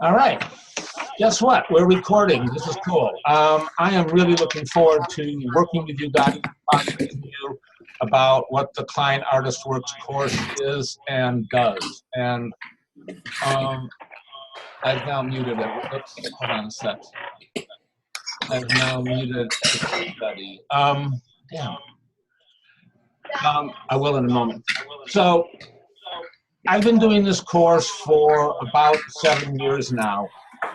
All right. Guess what? We're recording. This is cool. I am really looking forward to working with you guys, talking to you about what the Klein Artist Works course is and does. And I've now muted it. Oops, hold on a sec. I've now muted everybody. Damn. I will in a moment. So I've been doing this course for about 7 years now,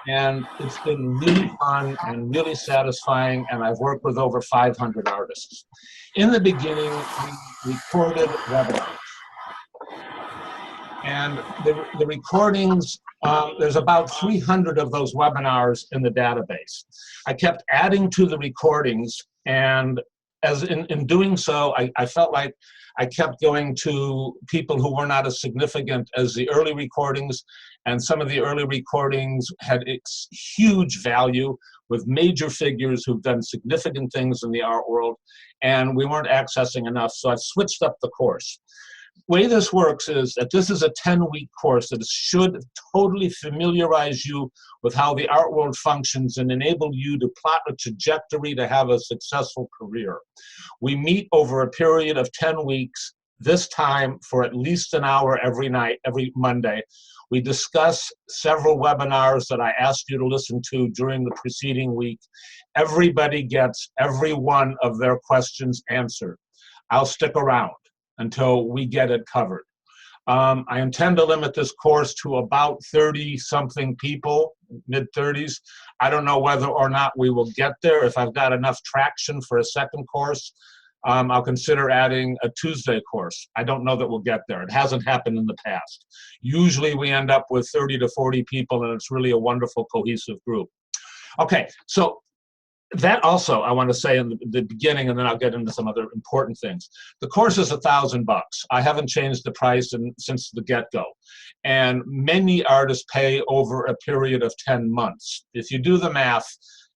and it's been really fun and really satisfying, and I've worked with over 500 artists. In the beginning, we recorded webinars. And the recordings, there's about 300 of those webinars in the database. I kept adding to the recordings, and as in doing so, I felt like I kept going to people who were not as significant as the early recordings, and some of the early recordings had huge value with major figures who've done significant things in the art world, and we weren't accessing enough, so I switched up the course. The way this works is that this is a 10-week course that should totally familiarize you with how the art world functions and enable you to plot a trajectory to have a successful career. We meet over a period of 10 weeks, this time for at least an hour every night, every Monday. We discuss several webinars that I asked you to listen to during the preceding week. Everybody gets every one of their questions answered. I'll stick around until we get it covered. I intend to limit this course to about 30-something people, mid-30s. I don't know whether or not we will get there. If I've got enough traction for a second course, I'll consider adding a Tuesday course. I don't know that we'll get there. It hasn't happened in the past. Usually we end up with 30 to 40 people, and it's really a wonderful, cohesive group. Okay, so that also I want to say in the beginning, and then I'll get into some other important things. The course is $1,000. I haven't changed the price since the get-go. And many artists pay over a period of 10 months. If you do the math,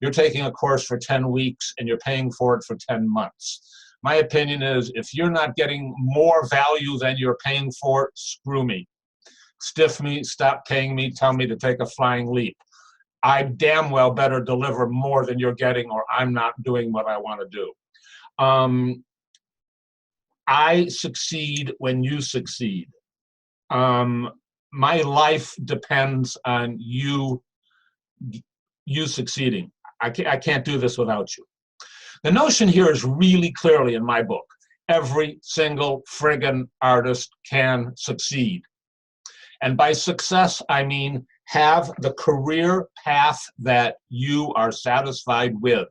you're taking a course for 10 weeks and you're paying for it for 10 months. My opinion is if you're not getting more value than you're paying for, screw me. Stiff me, stop paying me, tell me to take a flying leap. I damn well better deliver more than you're getting, or I'm not doing what I want to do. I succeed when you succeed. My life depends on you succeeding. I can't do this without you. The notion here is really clearly in my book. Every single friggin' artist can succeed. And by success, I mean have the career path that you are satisfied with.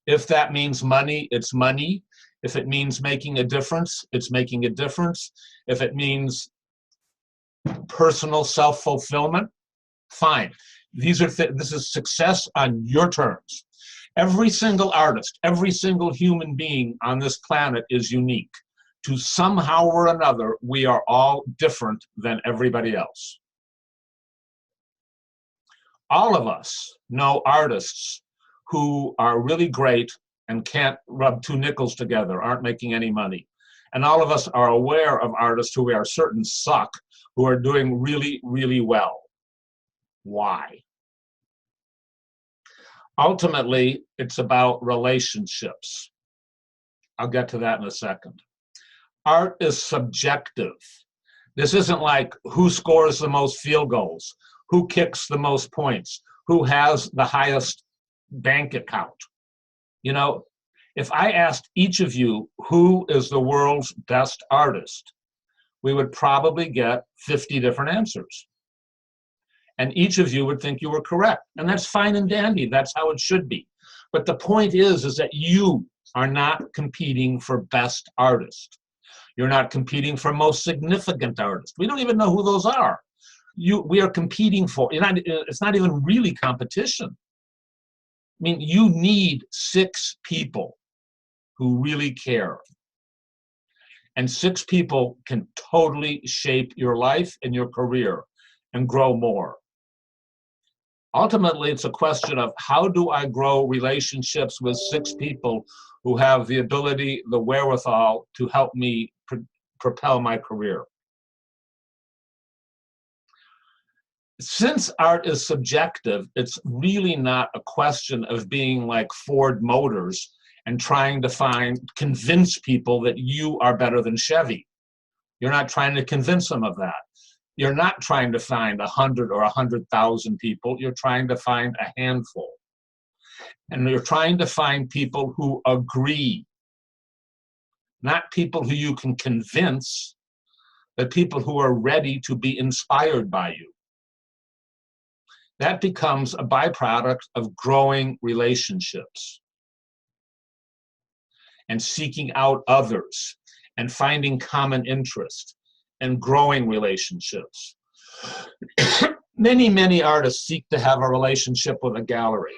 If that means money, it's money. If it means making a difference, it's making a difference. If it means personal self-fulfillment, fine. This is success on your terms. Every single artist, every single human being on this planet is unique. To somehow or another, we are all different than everybody else. All of us know artists who are really great and can't rub two nickels together, aren't making any money. And all of us are aware of artists who we are certain suck, who are doing really, really well. Why? Ultimately, it's about relationships. I'll get to that in a second. Art is subjective. This isn't like who scores the most field goals, who kicks the most points, who has the highest bank account. You know, if I asked each of you who is the world's best artist, we would probably get 50 different answers. And each of you would think you were correct. And that's fine and dandy. That's how it should be. But the point is that you are not competing for best artist. You're not competing for most significant artist. We don't even know who those are. We are competing for, it's not even really competition. I mean, you need 6 people who really care. And 6 people can totally shape your life and your career and grow more. Ultimately, it's a question of how do I grow relationships with 6 people who have the ability, the wherewithal to help me propel my career. since art is subjective, it's really not a question of being like Ford Motors and trying to convince people that you are better than Chevy. You're not trying to convince them of that. You're not trying to find 100 or 100,000 people. You're trying to find a handful. And you're trying to find people who agree, not people who you can convince, but people who are ready to be inspired by you. That becomes a byproduct of growing relationships and seeking out others and finding common interest and growing relationships. Many, many artists seek to have a relationship with a gallery.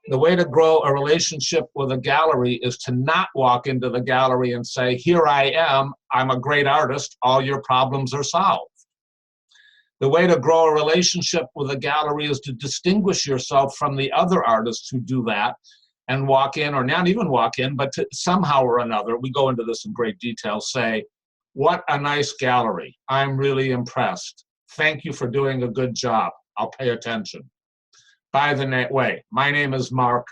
The way to grow a relationship with a gallery is to not walk into the gallery and say, here I am, I'm a great artist, all your problems are solved. The way to grow a relationship with a gallery is to distinguish yourself from the other artists who do that and walk in, or not even walk in, but to somehow or another, we go into this in great detail, say, what a nice gallery. I'm really impressed. Thank you for doing a good job. I'll pay attention. By the way, my name is Mark.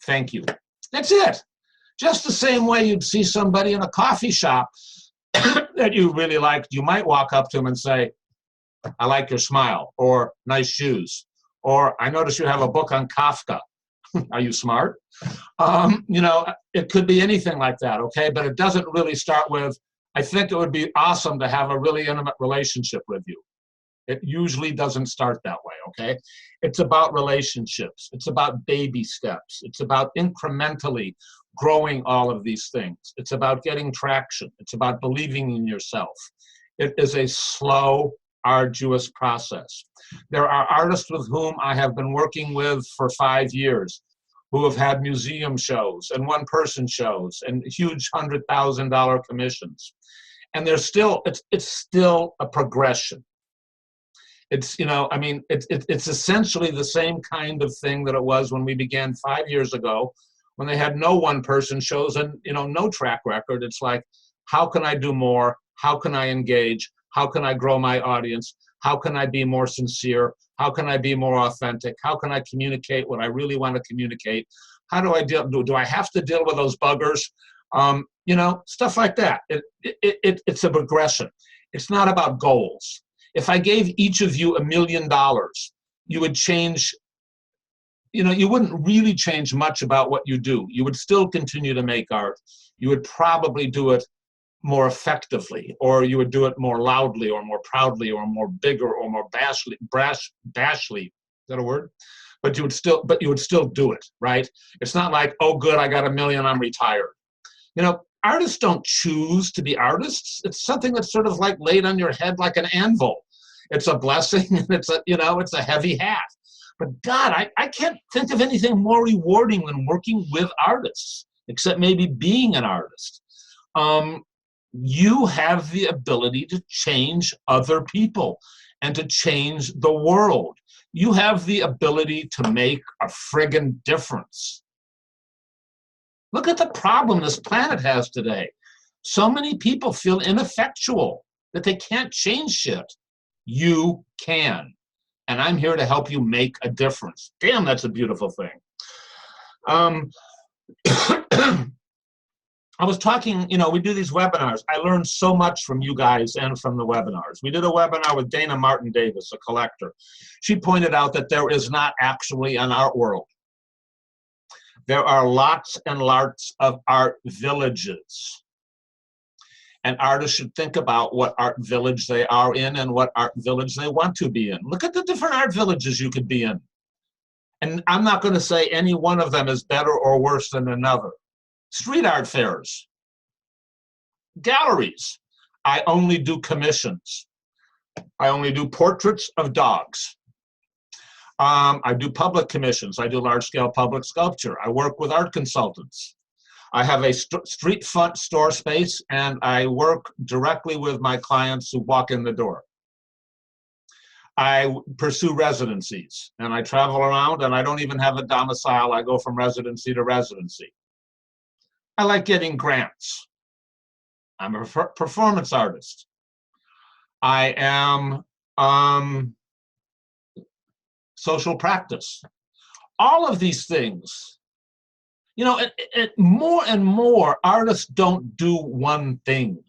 Thank you. That's it. Just the same way you'd see somebody in a coffee shop that you really liked, you might walk up to them and say, I like your smile, or nice shoes, or I notice you have a book on Kafka. Are you smart? You know, it could be anything like that, okay? But it doesn't really start with, I think it would be awesome to have a really intimate relationship with you. It usually doesn't start that way, okay? It's about relationships. It's about baby steps. It's about incrementally growing all of these things. It's about getting traction. It's about believing in yourself. It is a slow, arduous process. There are artists with whom I have been working with for 5 years who have had museum shows and one-person shows and huge $100,000 commissions. And there's still, it's still a progression. It's, you know, I mean, it's essentially the same kind of thing that it was when we began 5 years ago, when they had no one-person shows and, you know, no track record. It's like, how can I do more? How can I engage? How can I grow my audience? How can I be more sincere? How can I be more authentic? How can I communicate what I really want to communicate? How do I do I have to deal with those buggers? You know, stuff like that. It's a progression. It's not about goals. If I gave each of you $1 million, you would change, you know, you wouldn't really change much about what you do. You would still continue to make art. You would probably do it more effectively, or you would do it more loudly or more proudly or more bigger or more bashly. Is that a word? But you would still do it, right? It's not like, oh good, I got $1 million, I'm retired. You know, artists don't choose to be artists. It's something that's sort of like laid on your head like an anvil. It's a blessing, and it's a, you know, it's a heavy hat. But God, I can't think of anything more rewarding than working with artists, except maybe being an artist. You have the ability to change other people and to change the world. You have the ability to make a friggin' difference. Look at the problem this planet has today. So many people feel ineffectual, that they can't change shit. You can. And I'm here to help you make a difference. Damn, that's a beautiful thing. I was talking, you know, we do these webinars. I learned so much from you guys and from the webinars. We did a webinar with Dana Martin Davis, a collector. She pointed out that there is not actually an art world. There are lots and lots of art villages. And artists should think about what art village they are in and what art village they want to be in. Look at the different art villages you could be in. And I'm not going to say any one of them is better or worse than another. Street art fairs, galleries. I only do commissions. I only do portraits of dogs. I do public commissions. I do large-scale public sculpture. I work with art consultants. I have a street front store space, and I work directly with my clients who walk in the door. I pursue residencies, and I travel around, and I don't even have a domicile. I go from residency to residency. I like getting grants. I'm a performance artist. I am social practice. All of these things, you know, more and more artists don't do one thing.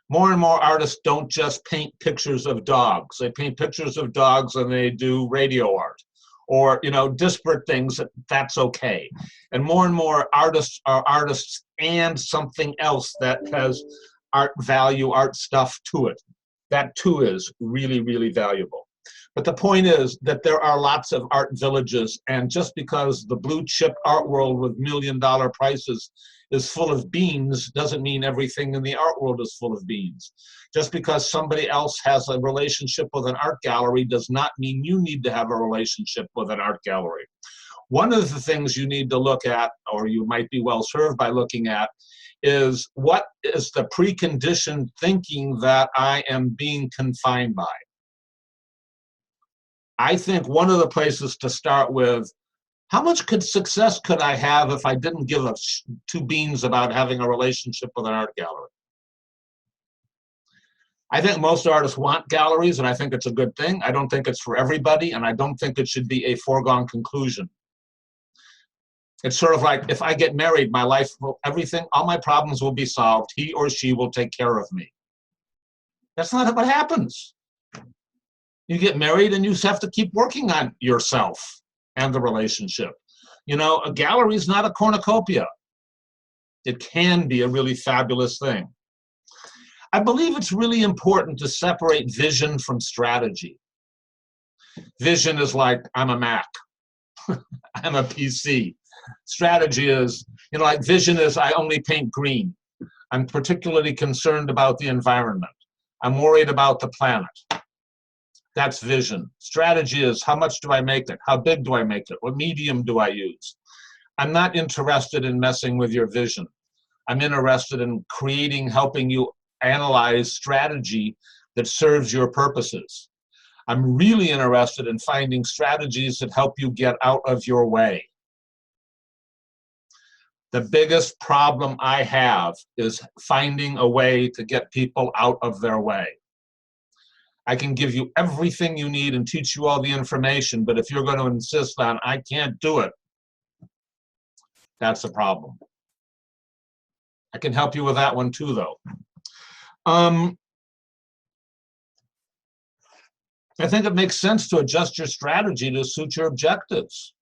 More and more artists don't just paint pictures of dogs. They paint pictures of dogs and they do radio art, or, you know, disparate things. That's okay. And more artists are artists and something else that has art value, art stuff to it. That too is really, really valuable. But the point is that there are lots of art villages, and just because the blue chip art world with $1 million prices is full of beans doesn't mean everything in the art world is full of beans. Just because somebody else has a relationship with an art gallery does not mean you need to have a relationship with an art gallery. One of the things you need to look at, or you might be well served by looking at, is what is the preconditioned thinking that I am being confined by. I think one of the places to start with, how much success could I have if I didn't give a two beans about having a relationship with an art gallery? I think most artists want galleries, and I think it's a good thing. I don't think it's for everybody, and I don't think it should be a foregone conclusion. It's sort of like, if I get married, my life will, everything, all my problems will be solved. He or she will take care of me. That's not what happens. You get married and you have to keep working on yourself and the relationship. You know, a gallery is not a cornucopia. It can be a really fabulous thing. I believe it's really important to separate vision from strategy. Vision is like, I'm a Mac. I'm a PC. Strategy is, you know, like vision is, I only paint green. I'm particularly concerned about the environment. I'm worried about the planet. That's vision. Strategy is, how much do I make it? How big do I make it? What medium do I use? I'm not interested in messing with your vision. I'm interested in creating, helping you analyze strategy that serves your purposes. I'm really interested in finding strategies that help you get out of your way. The biggest problem I have is finding a way to get people out of their way. I can give you everything you need and teach you all the information, but if you're going to insist on, I can't do it, that's a problem. I can help you with that one too, though. I think it makes sense to adjust your strategy to suit your objectives.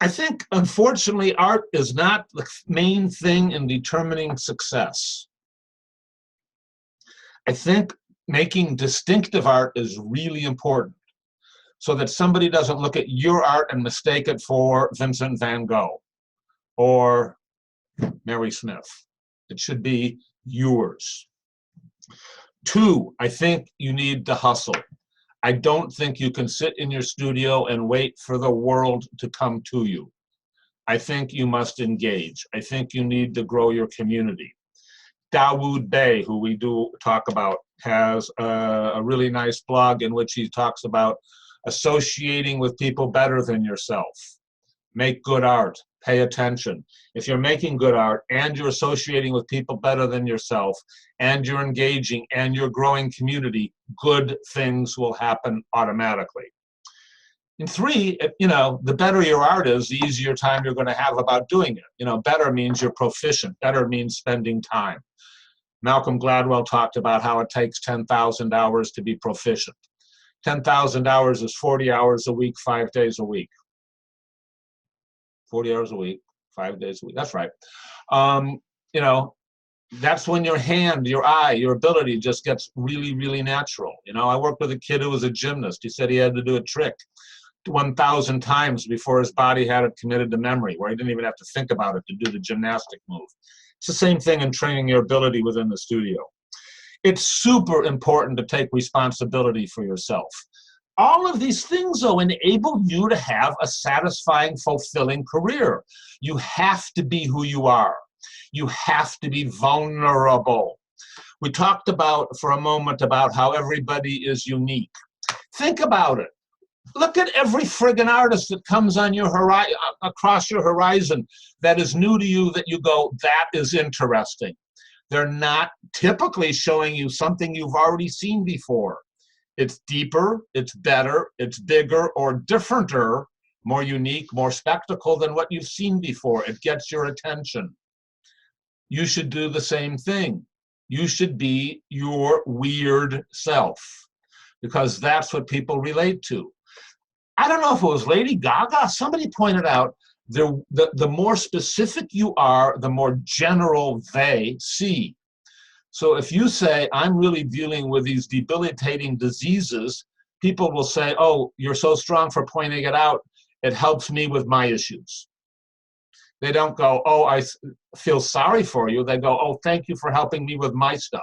I think, unfortunately, art is not the main thing in determining success. I think making distinctive art is really important, so that somebody doesn't look at your art and mistake it for Vincent van Gogh or Mary Smith. It should be yours. 2, I think you need to hustle. I don't think you can sit in your studio and wait for the world to come to you. I think you must engage. I think you need to grow your community. Dawood Bey, who we do talk about, has a really nice blog in which he talks about associating with people better than yourself. Make good art. Pay attention. If you're making good art and you're associating with people better than yourself and you're engaging and you're growing community, good things will happen automatically. And 3, you know, the better your art is, the easier time you're going to have about doing it. You know, better means you're proficient. Better means spending time. Malcolm Gladwell talked about how it takes 10,000 hours to be proficient. 10,000 hours is 40 hours a week, 5 days a week. 40 hours a week, 5 days a week. That's right. You know, that's when your hand, your eye, your ability just gets really, really natural. You know, I worked with a kid who was a gymnast. He said he had to do a trick 1,000 times before his body had it committed to memory, where he didn't even have to think about it to do the gymnastic move. It's the same thing in training your ability within the studio. It's super important to take responsibility for yourself. All of these things, though, enable you to have a satisfying, fulfilling career. You have to be who you are. You have to be vulnerable. We talked about, for a moment, about how everybody is unique. Think about it. Look at every friggin' artist that comes on your across your horizon that is new to you, that you go, that is interesting. They're not typically showing you something you've already seen before. It's deeper, it's better, it's bigger or differenter, more unique, more spectacle than what you've seen before. It gets your attention. You should do the same thing. You should be your weird self, because that's what people relate to. I don't know if it was Lady Gaga, somebody pointed out the more specific you are, the more general they see. So if you say, I'm really dealing with these debilitating diseases, people will say, oh, you're so strong for pointing it out, it helps me with my issues. They don't go, oh, I feel sorry for you. They go, oh, thank you for helping me with my stuff.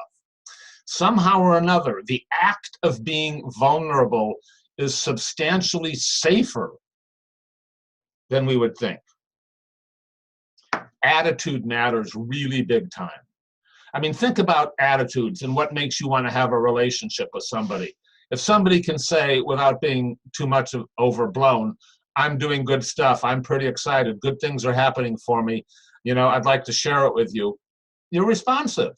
Somehow or another, the act of being vulnerable is substantially safer than we would think. Attitude matters really big time. I mean, think about attitudes and what makes you want to have a relationship with somebody. If somebody can say, without being too much overblown, I'm doing good stuff, I'm pretty excited, good things are happening for me, you know, I'd like to share it with you, you're responsive.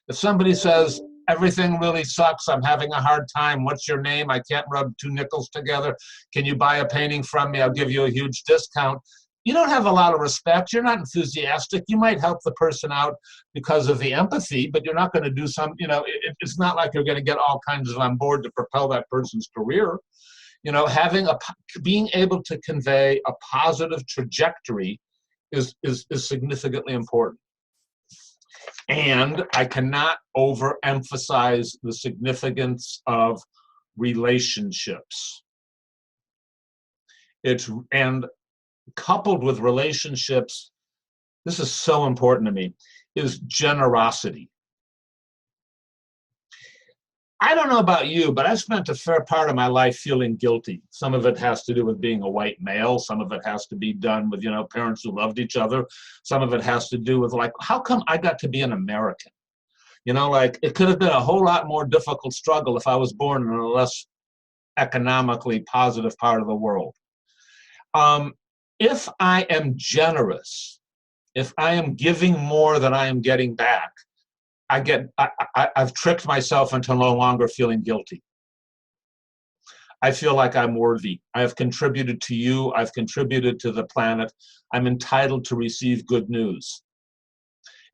If somebody says, everything really sucks, I'm having a hard time, what's your name, I can't rub two nickels together, can you buy a painting from me, I'll give you a huge discount. You don't have a lot of respect, you're not enthusiastic, you might help the person out because of the empathy, but you're not going to do some, you know, it's not like you're going to get all kinds of on board to propel that person's career. You know, being able to convey a positive trajectory is significantly important. And I cannot overemphasize the significance of relationships. And coupled with relationships, this is so important to me, is generosity. I don't know about you, but I've spent a fair part of my life feeling guilty. Some of it has to do with being a white male. Some of it has to be done with, you know, parents who loved each other. Some of it has to do with, like, how come I got to be an American? You know, like, it could have been a whole lot more difficult struggle if I was born in a less economically positive part of the world. If I am generous, if I am giving more than I am getting back, I've tricked myself into no longer feeling guilty. I feel like I'm worthy. I have contributed to you. I've contributed to the planet. I'm entitled to receive good news.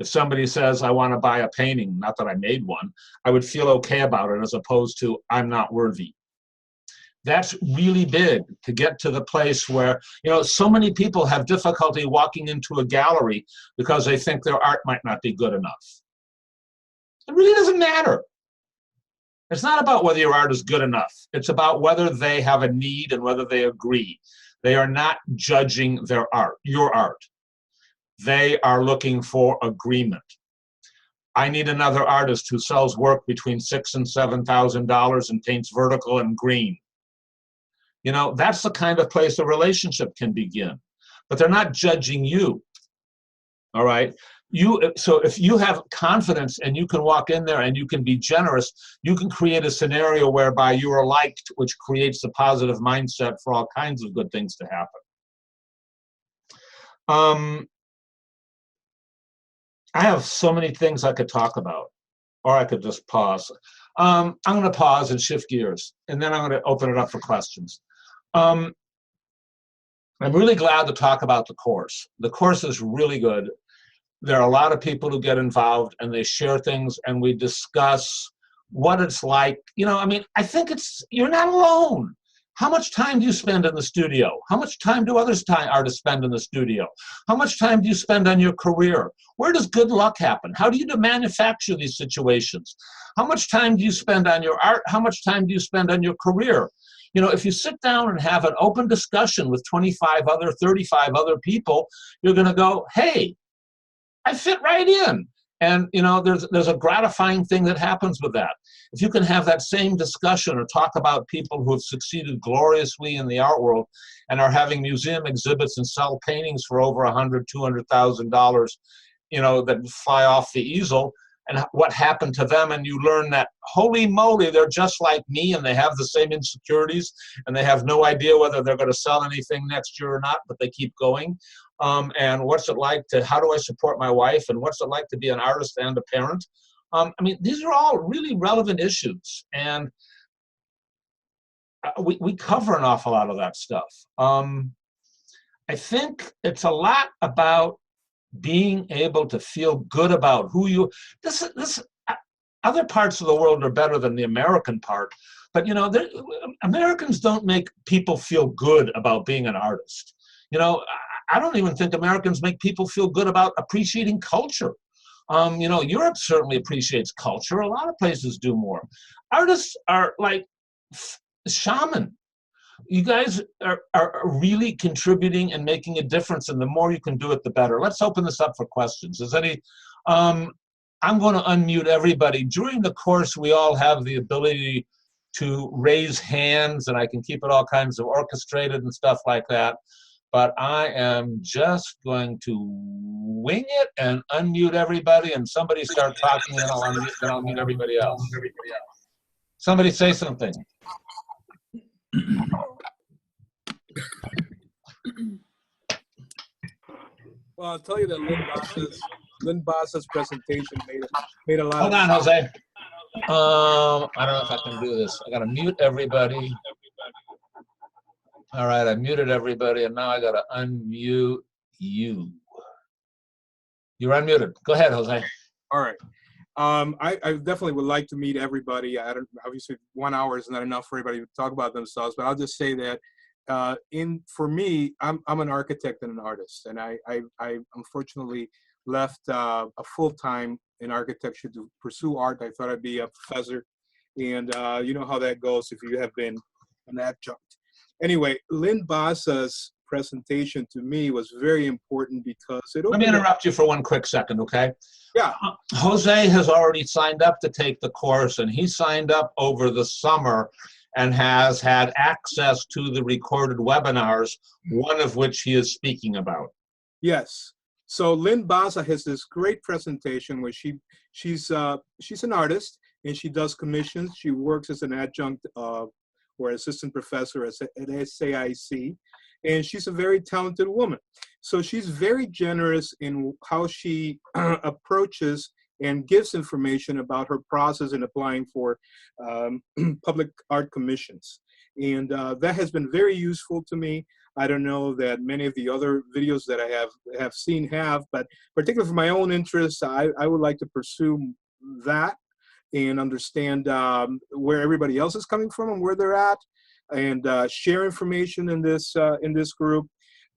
If somebody says, I want to buy a painting, not that I made one, I would feel okay about it as opposed to, I'm not worthy. That's really big, to get to the place where, you know, so many people have difficulty walking into a gallery because they think their art might not be good enough. It really doesn't matter. It's not about whether your art is good enough. It's about whether they have a need and whether they agree. They are not judging their art, your art. They are looking for agreement. I need another artist who sells work between $6,000 and $7,000 and paints vertical and green. You know, that's the kind of place a relationship can begin. But they're not judging you. All right? So if you have confidence and you can walk in there and you can be generous, you can create a scenario whereby you are liked, which creates a positive mindset for all kinds of good things to happen. I have so many things I could talk about, or I could just pause. I'm going to pause and shift gears, and then I'm going to open it up for questions. I'm really glad to talk about the course. The course is really good. There are a lot of people who get involved and they share things and we discuss what it's like. You know, I mean, I think you're not alone. How much time do you spend in the studio? How much time do artists spend in the studio? How much time do you spend on your career? Where does good luck happen? How do you manufacture these situations? How much time do you spend on your art? How much time do you spend on your career? You know, if you sit down and have an open discussion with 35 other people, you're going to go, hey, I fit right in. And, you know, there's a gratifying thing that happens with that. If you can have that same discussion or talk about people who have succeeded gloriously in the art world and are having museum exhibits and sell paintings for over $100,000, $200,000, you know, that fly off the easel, and what happened to them, and you learn that, holy moly, they're just like me and they have the same insecurities and they have no idea whether they're going to sell anything next year or not, but they keep going. And what's it like how do I support my wife, and what's it like to be an artist and a parent? I mean, these are all really relevant issues. And we cover an awful lot of that stuff. I think it's a lot about being able to feel good about who you. Other parts of the world are better than the American part, but you know, Americans don't make people feel good about being an artist. You know, I don't even think Americans make people feel good about appreciating culture. You know, Europe certainly appreciates culture. A lot of places do more. Artists are like shaman. You guys are really contributing and making a difference, and the more you can do it, the better. Let's open this up for questions. Is any? I'm going to unmute everybody. During the course, we all have the ability to raise hands, and I can keep it all kinds of orchestrated and stuff like that. But I am just going to wing it and unmute everybody, and somebody start talking, and then I'll mute everybody else. Somebody say something. Well, I'll tell you that Lynn Basa's presentation made a lot Hold of on, Jose. I don't know if I can do this. I got to mute everybody. All right, I muted everybody, and now I got to unmute you. You're unmuted. Go ahead, Jose. All right. I definitely would like to meet everybody. Obviously 1 hour is not enough for everybody to talk about themselves, but I'll just say that for me, I'm an architect and an artist, and I unfortunately left a full-time in architecture to pursue art. I thought I'd be a professor, and you know how that goes if you have been an adjunct. Anyway, Lynn Basa's presentation to me was very important because it opened. Let me interrupt you for one quick second, okay? Yeah. Jose has already signed up to take the course, and he signed up over the summer and has had access to the recorded webinars, one of which he is speaking about. Yes. So Lynn Basa has this great presentation where she's an artist, and she does commissions. She works as an adjunct or assistant professor at SAIC, and she's a very talented woman. So she's very generous in how she approaches and gives information about her process in applying for public art commissions. And that has been very useful to me. I don't know that many of the other videos that I have seen have, but particularly for my own interests, I would like to pursue that and understand where everybody else is coming from and where they're at, and share information in this group.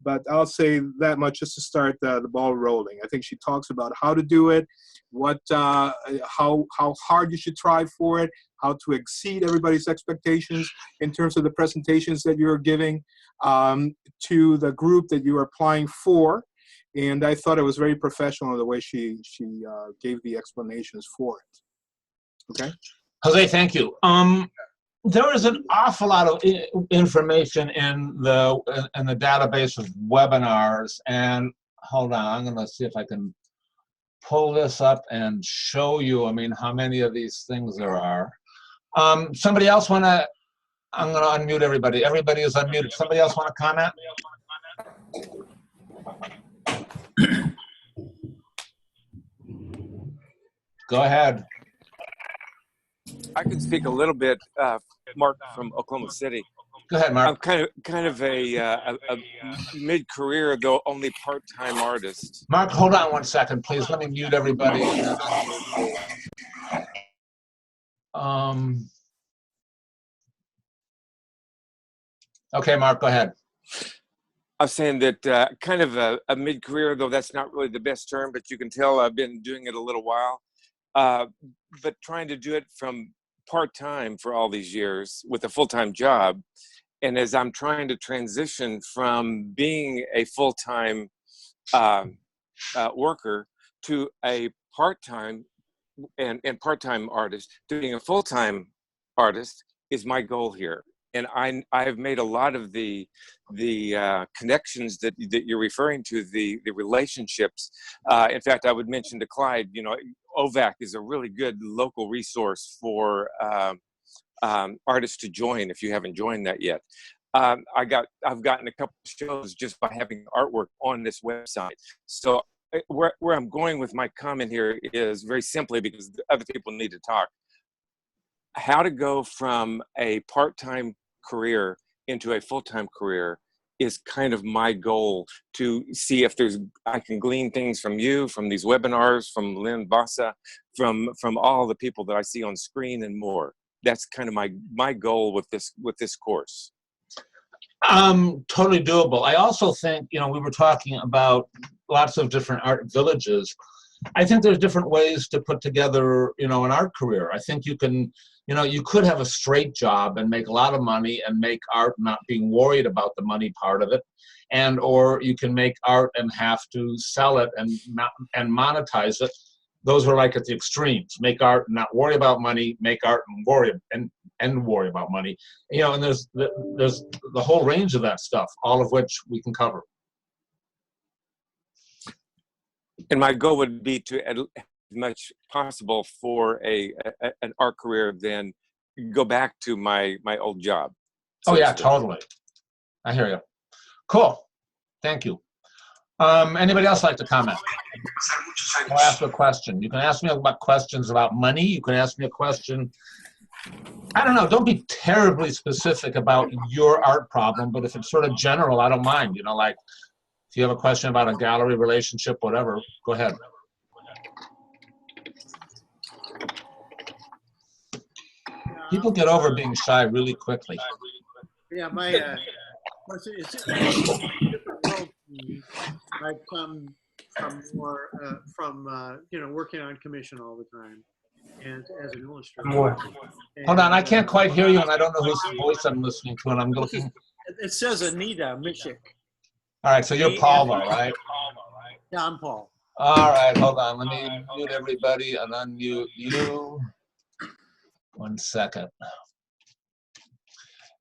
But I'll say that much just to start the ball rolling. I think she talks about how to do it, how hard you should try for it, how to exceed everybody's expectations in terms of the presentations that you're giving to the group that you are applying for. And I thought it was very professional the way she gave the explanations for it. Okay. Jose, thank you. There is an awful lot of information in the database of webinars, and hold on, I'm going to see if I can pull this up and show you. I mean, how many of these things there are. Somebody else want to? I'm going to unmute everybody. Everybody is unmuted. Somebody else want to comment? Go ahead. I can speak a little bit, Mark from Oklahoma City. Go ahead, Mark. I'm kind of a mid-career, though only part-time artist. Mark, hold on one second, please. Let me mute everybody. Okay, Mark, go ahead. I was saying that kind of a mid-career, though that's not really the best term, but you can tell I've been doing it a little while. But trying to do it from part-time for all these years with a full-time job. And as I'm trying to transition from being a full-time worker to a part-time and part-time artist, to being a full-time artist is my goal here. And I've made a lot of the connections that you're referring to, the relationships. In fact, I would mention to Clyde, you know, OVAC is a really good local resource for artists to join if you haven't joined that yet. I've gotten a couple of shows just by having artwork on this website. So where I'm going with my comment here is very simply because other people need to talk. How to go from a part-time career into a full-time career is kind of my goal, to see if I can glean things from you, from these webinars, from Lynn Bassa, from all the people that I see on screen and more. That's kind of my goal with this course. Totally doable. I also think, we were talking about lots of different art villages. I think there's different ways to put together, an art career. I think you can, you could have a straight job and make a lot of money and make art not being worried about the money part of it. Or you can make art and have to sell it and monetize it. Those are like at the extremes. Make art and not worry about money, make art and worry about money. And there's the whole range of that stuff, all of which we can cover. And my goal would be to, as much possible for an art career, then go back to my old job. Oh yeah, totally. I hear you. Cool. Thank you. Anybody else like to comment? I'll ask a question. You can ask me about questions about money. You can ask me a question. I don't know. Don't be terribly specific about your art problem, but if it's sort of general, I don't mind. Like if you have a question about a gallery relationship, whatever, go ahead. People get over being shy really quickly. Yeah, it's a different world for me. I've come from more working on commission all the time, and as an illustrator. Hold on, I can't quite hear you, and I don't know whose voice I'm listening to, and I'm looking. It says Anita Mishik. All right, so you're Paul, though, right? Yeah, I'm Paul. All right, hold on. Let me mute everybody and unmute you. 1 second.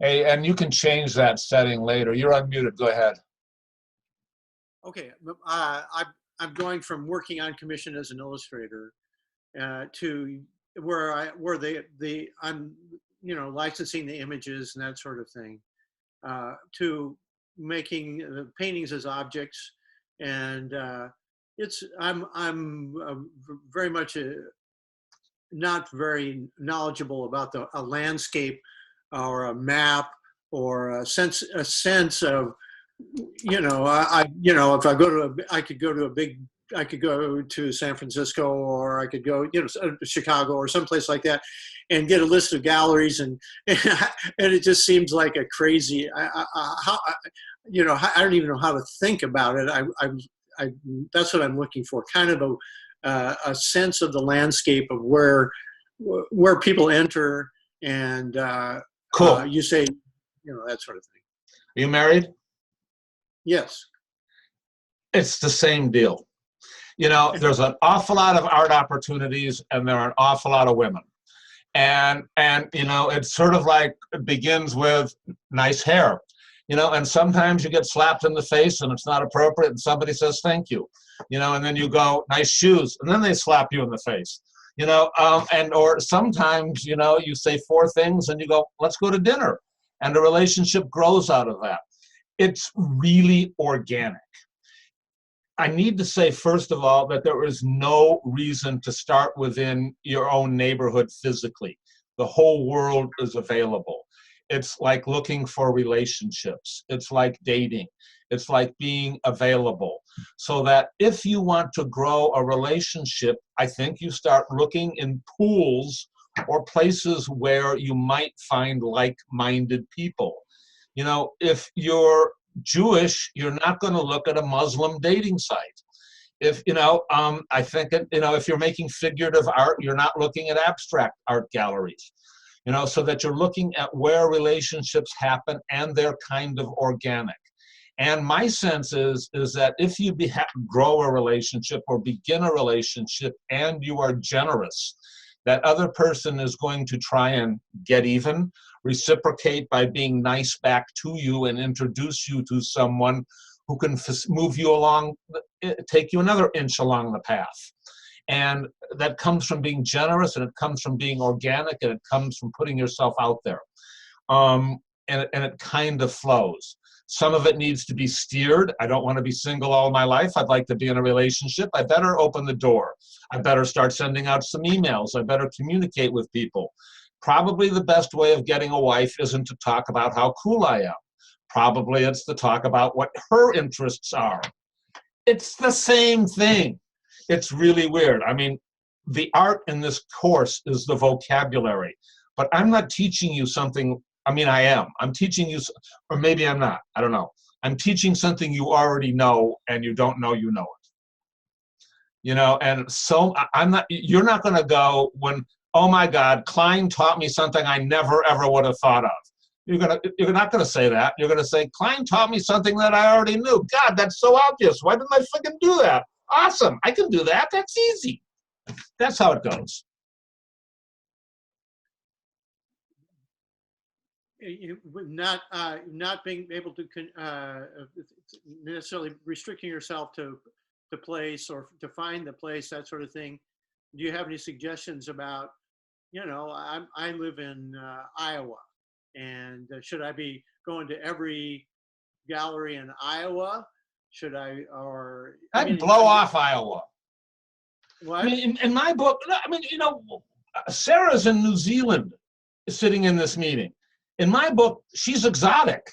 Hey, and you can change that setting later. You're unmuted. Go ahead. Okay, I'm going from working on commission as an illustrator to where I'm licensing the images and that sort of thing, to making the paintings as objects, and I'm very much not very knowledgeable about a landscape or a map or a sense of, if I could go to San Francisco, or I could go, Chicago or someplace like that, and get a list of galleries, and it just seems like a crazy. I don't even know how to think about it. That's what I'm looking for, kind of a sense of the landscape of where people enter, and cool. You say, that sort of thing. Are you married? Yes. It's the same deal. There's an awful lot of art opportunities, and there are an awful lot of women. And it's sort of like, it begins with nice hair, and sometimes you get slapped in the face and it's not appropriate, and somebody says thank you, and then you go, nice shoes, and then they slap you in the face, or sometimes, you say 4 things and you go, let's go to dinner, and a relationship grows out of that. It's really organic. I need to say, first of all, that there is no reason to start within your own neighborhood physically. The whole world is available. It's like looking for relationships. It's like dating. It's like being available. So that if you want to grow a relationship, I think you start looking in pools or places where you might find like-minded people. If you're Jewish, you're not going to look at a Muslim dating site. If I think if you're making figurative art, you're not looking at abstract art galleries. So that you're looking at where relationships happen, and they're kind of organic. And my sense is that if you grow a relationship or begin a relationship and you are generous, that other person is going to try and get even, reciprocate by being nice back to you, and introduce you to someone who can move you along, take you another inch along the path. And that comes from being generous, and it comes from being organic, and it comes from putting yourself out there. And it kind of flows. Some of it needs to be steered. I don't want to be single all my life. I'd like to be in a relationship. I better open the door. I better start sending out some emails. I better communicate with people. Probably the best way of getting a wife isn't to talk about how cool I am. Probably it's to talk about what her interests are. It's the same thing. It's really weird. I mean, the art in this course is the vocabulary, but I'm not teaching you something. I mean, I am. I'm teaching you, or maybe I'm not. I don't know. I'm teaching something you already know and you don't know you know it. You know, and so I'm not, you're not going to go when, oh my God, Klein taught me something I never ever would have thought of. You're not going to say that. You're going to say, Klein taught me something that I already knew. God, that's so obvious. Why didn't I freaking do that? Awesome. I can do that. That's easy. That's how it goes. Not being able to necessarily restricting yourself to the place or to find the place, that sort of thing. Do you have any suggestions about, you know, I live in Iowa, and should I be going to every gallery in Iowa? Should I, or I'd blow off Iowa. What? I mean, in my book, I mean, you know, Sarah's in New Zealand sitting in this meeting. In my book, she's exotic.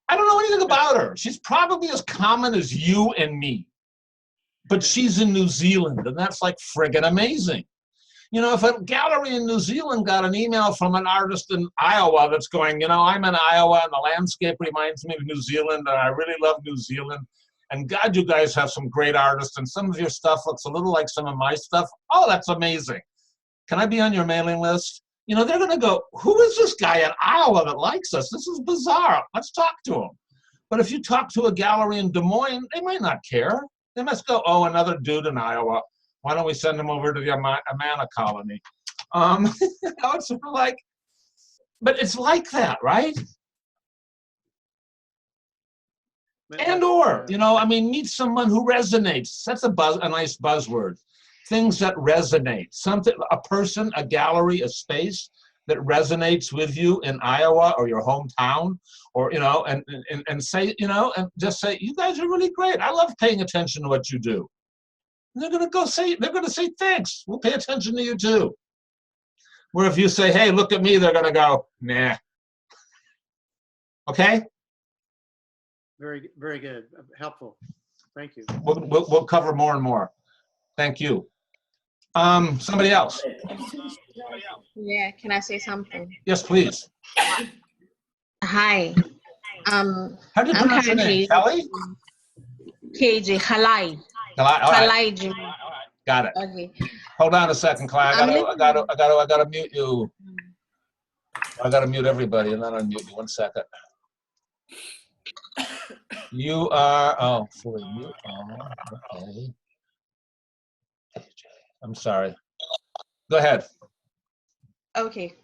I don't know anything about her. She's probably as common as you and me. But she's in New Zealand, and that's like friggin' amazing. You know, if a gallery in New Zealand got an email from an artist in Iowa that's going, you know, I'm in Iowa, and the landscape reminds me of New Zealand, and I really love New Zealand, and God, you guys have some great artists, and some of your stuff looks a little like some of my stuff. Oh, that's amazing. Can I be on your mailing list? You know, they're going to go, who is this guy in Iowa that likes us? This is bizarre. Let's talk to him. But if you talk to a gallery in Des Moines, they might not care. They must go, oh, another dude in Iowa. Why don't we send him over to the Amana colony? You know, it's sort of like, but it's like that, right? And or, you know, I mean, meet someone who resonates. That's a nice buzzword. Things that resonate. Something, a person, a gallery, a space that resonates with you in Iowa or your hometown, or, you know, and say, you know, and just say, you guys are really great. I love paying attention to what you do. And they're going to say, thanks. We'll pay attention to you too. Where if you say, hey, look at me, they're going to go, nah. Okay? Very, very good. Helpful. Thank you. We'll cover more and more. Thank you. Somebody else. Yeah, can I say something? Yes, please. Hi. How do you pronounce your name? Kelly? KJ, Halai. Halai. Got it. Okay. Hold on a second, Klein. I gotta mute you. I gotta mute everybody and then unmute you. 1 second. You are fully mute. Okay. I'm sorry. Go ahead. Okay.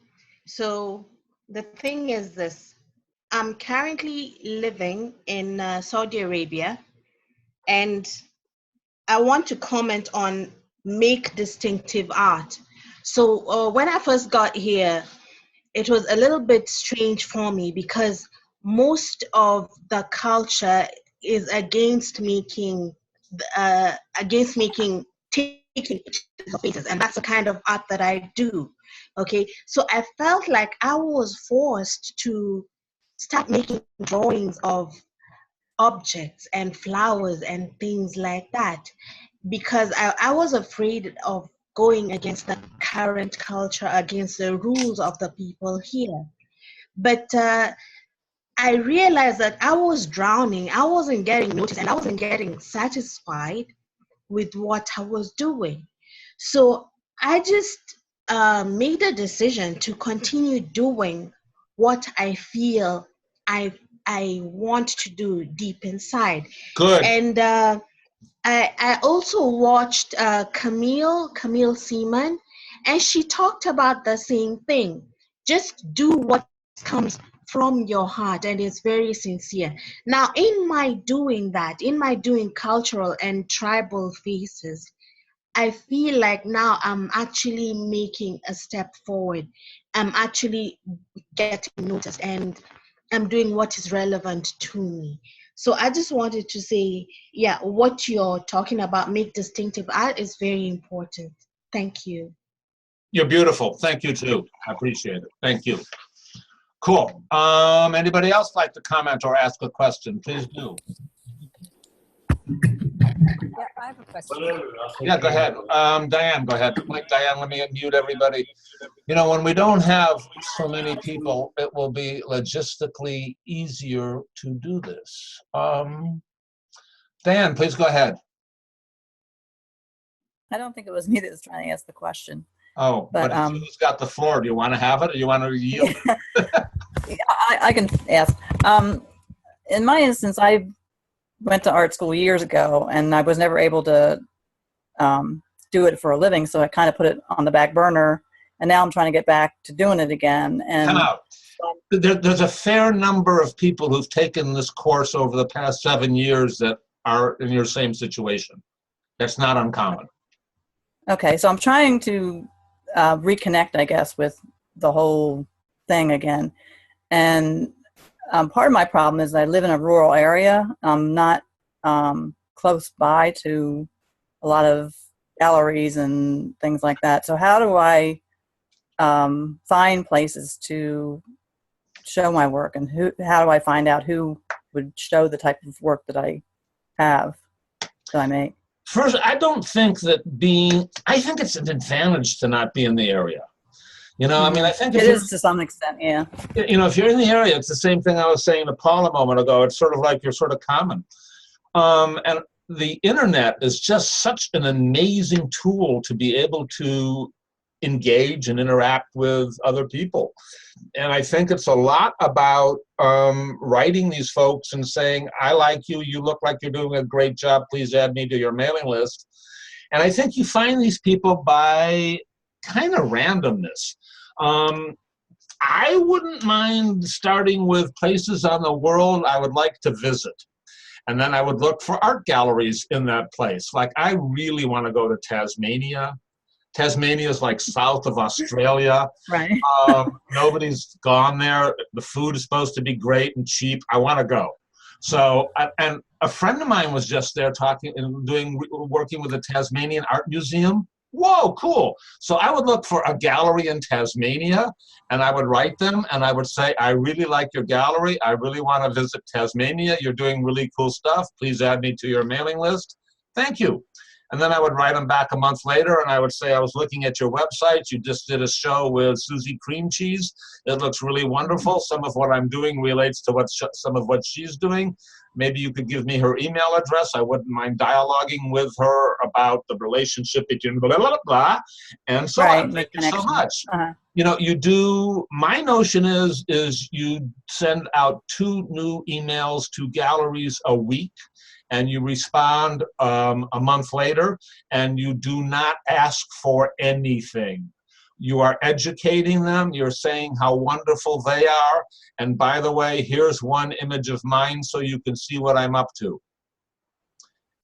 So the thing is this. I'm currently living in Saudi Arabia, and I want to comment on make distinctive art. So when I first got here, it was a little bit strange for me because most of the culture is against making taking pictures of faces, and that's the kind of art that I do. Okay, so I felt like I was forced to start making drawings of objects and flowers and things like that because I was afraid of going against the current culture, against the rules of the people here. But I realized that I was drowning. I wasn't getting noticed and I wasn't getting satisfied with what I was doing. So I just made a decision to continue doing what I feel I want to do deep inside. Good. And I also watched Camille Seaman, and she talked about the same thing. Just do what comes from your heart, and it's very sincere. Now, in my doing that, in my doing cultural and tribal faces, I feel like now I'm actually making a step forward. I'm actually getting noticed, and I'm doing what is relevant to me. So I just wanted to say, yeah, what you're talking about, make distinctive art, is very important. Thank you. You're beautiful. Thank you too. I appreciate it. Thank you. Cool. Anybody else like to comment or ask a question? Please do. Yeah, I have a question. Yeah, go ahead. Diane, go ahead. Wait, Diane, let me unmute everybody. You know, when we don't have so many people, it will be logistically easier to do this. Diane, please go ahead. I don't think it was me that was trying to ask the question. Oh, but who's got the floor? Do you want to have it or you want to yield? I can ask. In my instance, I went to art school years ago, and I was never able to do it for a living, so I kind of put it on the back burner, and now I'm trying to get back to doing it again. And come out. There's a fair number of people who've taken this course over the past 7 years that are in your same situation. That's not uncommon. Okay, so I'm trying to reconnect, I guess, with the whole thing again. And part of my problem is I live in a rural area. I'm not close by to a lot of galleries and things like that. So how do I find places to show my work, and how do I find out who would show the type of work that I have, that I make? First, I don't think that I think it's an advantage to not be in the area. You know, I mean, I think it is to some extent, yeah. You know, if you're in the area, it's the same thing I was saying to Paul a moment ago. It's sort of like you're sort of common. And the internet is just such an amazing tool to be able to engage and interact with other people. And I think it's a lot about writing these folks and saying, I like you, you look like you're doing a great job, please add me to your mailing list. And I think you find these people by kind of randomness. I wouldn't mind starting with places on the world I would like to visit. And then I would look for art galleries in that place. Like, I really want to go to Tasmania. Tasmania is like south of Australia. Right. Nobody's gone there. The food is supposed to be great and cheap. I want to go. So, and a friend of mine was just there talking and working with the Tasmanian Art Museum. Whoa, cool. So I would look for a gallery in Tasmania, and I would write them, and I would say, I really like your gallery. I really want to visit Tasmania. You're doing really cool stuff. Please add me to your mailing list. Thank you. And then I would write them back a month later, and I would say, I was looking at your website. You just did a show with Susie Cream Cheese. It looks really wonderful. Some of what I'm doing relates to some of what she's doing. Maybe you could give me her email address. I wouldn't mind dialoguing with her about the relationship between blah, blah, blah, and so on. Thank you so much. You know, my notion is you send out 2 new emails to galleries a week, and you respond a month later, and you do not ask for anything. You are educating them. You're saying how wonderful they are. And by the way, here's one image of mine so you can see what I'm up to.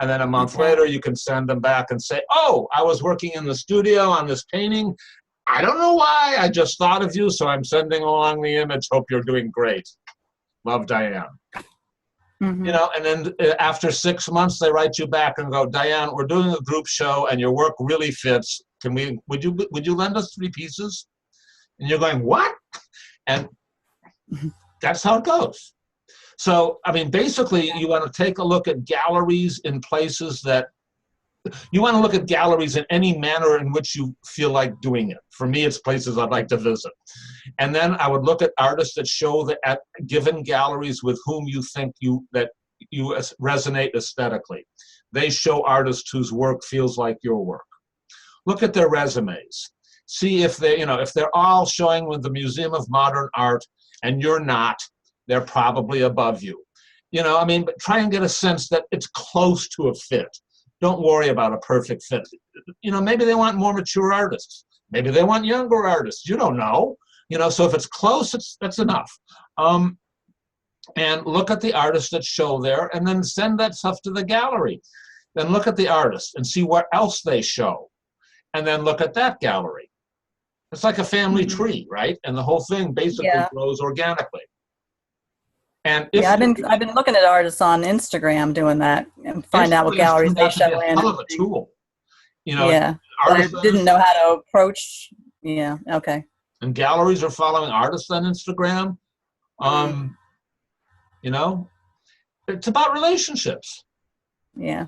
And then a month later, you can send them back and say, oh, I was working in the studio on this painting. I don't know why. I just thought of you, so I'm sending along the image. Hope you're doing great. Love, Diane. You know, and then after 6 months, they write you back and go, Diane, we're doing a group show and your work really fits. Would you lend us 3 pieces? And you're going, what? And that's how it goes. So, I mean, basically, you want to take a look at galleries in places that, you want to look at galleries in any manner in which you feel like doing it. For me, it's places I'd like to visit. And then I would look at artists that show that at given galleries with whom you think that you resonate aesthetically. They show artists whose work feels like your work. Look at their resumes. See if if they're all showing with the Museum of Modern Art and you're not, they're probably above you. You know, I mean, but try and get a sense that it's close to a fit. Don't worry about a perfect fit. You know, maybe they want more mature artists. Maybe they want younger artists. You don't know. You know, so if it's close, that's enough. And look at the artists that show there, and then send that stuff to the gallery. Then look at the artists and see what else they show. And then look at that gallery. It's like a family tree, right? And the whole thing basically grows organically. And I've been looking at artists on Instagram doing that and find out what galleries they show in. Hell of a tool. You know, but I didn't know how to approach, Yeah. Okay. And galleries are following artists on Instagram. You know, it's about relationships. Yeah.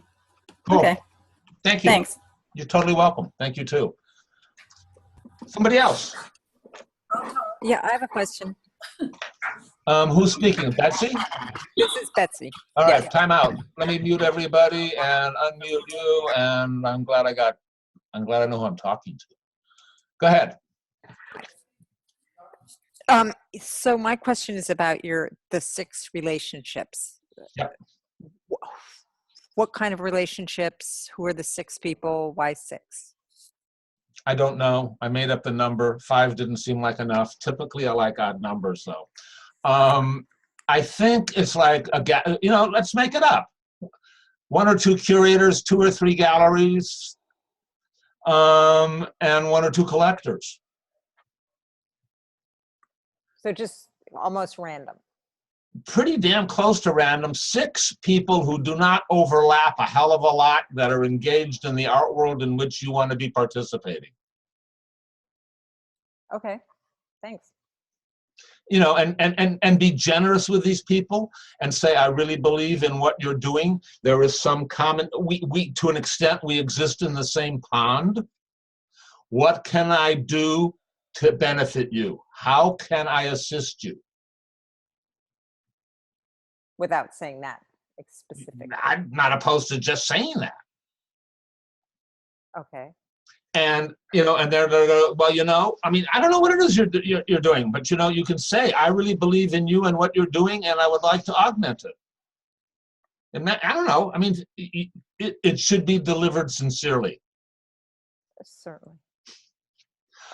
Cool. Okay. Thank you. Thanks. You're totally welcome. Thank you too. Somebody else. Yeah, I have a question. Who's speaking? Betsy? This is Betsy. All right, Yes. time out. Let me mute everybody and unmute you. And I'm glad I know who I'm talking to. Go ahead. So my question is about the 6 relationships. Yep. What kind of relationships? Who are the 6 people? Why 6? I don't know. I made up the number. 5 didn't seem like enough. Typically, I like odd numbers, though. I think it's like let's make it up. 1 or 2 curators, 2 or 3 galleries, and 1 or 2 collectors. So just almost random. Pretty damn close to random. 6 people who do not overlap a hell of a lot that are engaged in the art world in which you want to be participating. Okay, thanks. You know, and be generous with these people and say, I really believe in what you're doing. There is some common, we to an extent, we exist in the same pond. What can I do to benefit you? How can I assist you? Without saying that specifically. I'm not opposed to just saying that. Okay. And, you know, and they're going, well, you know, I mean, I don't know what it is you're doing, but, you know, you can say, I really believe in you and what you're doing, and I would like to augment it. And I don't know. I mean, it should be delivered sincerely. Certainly.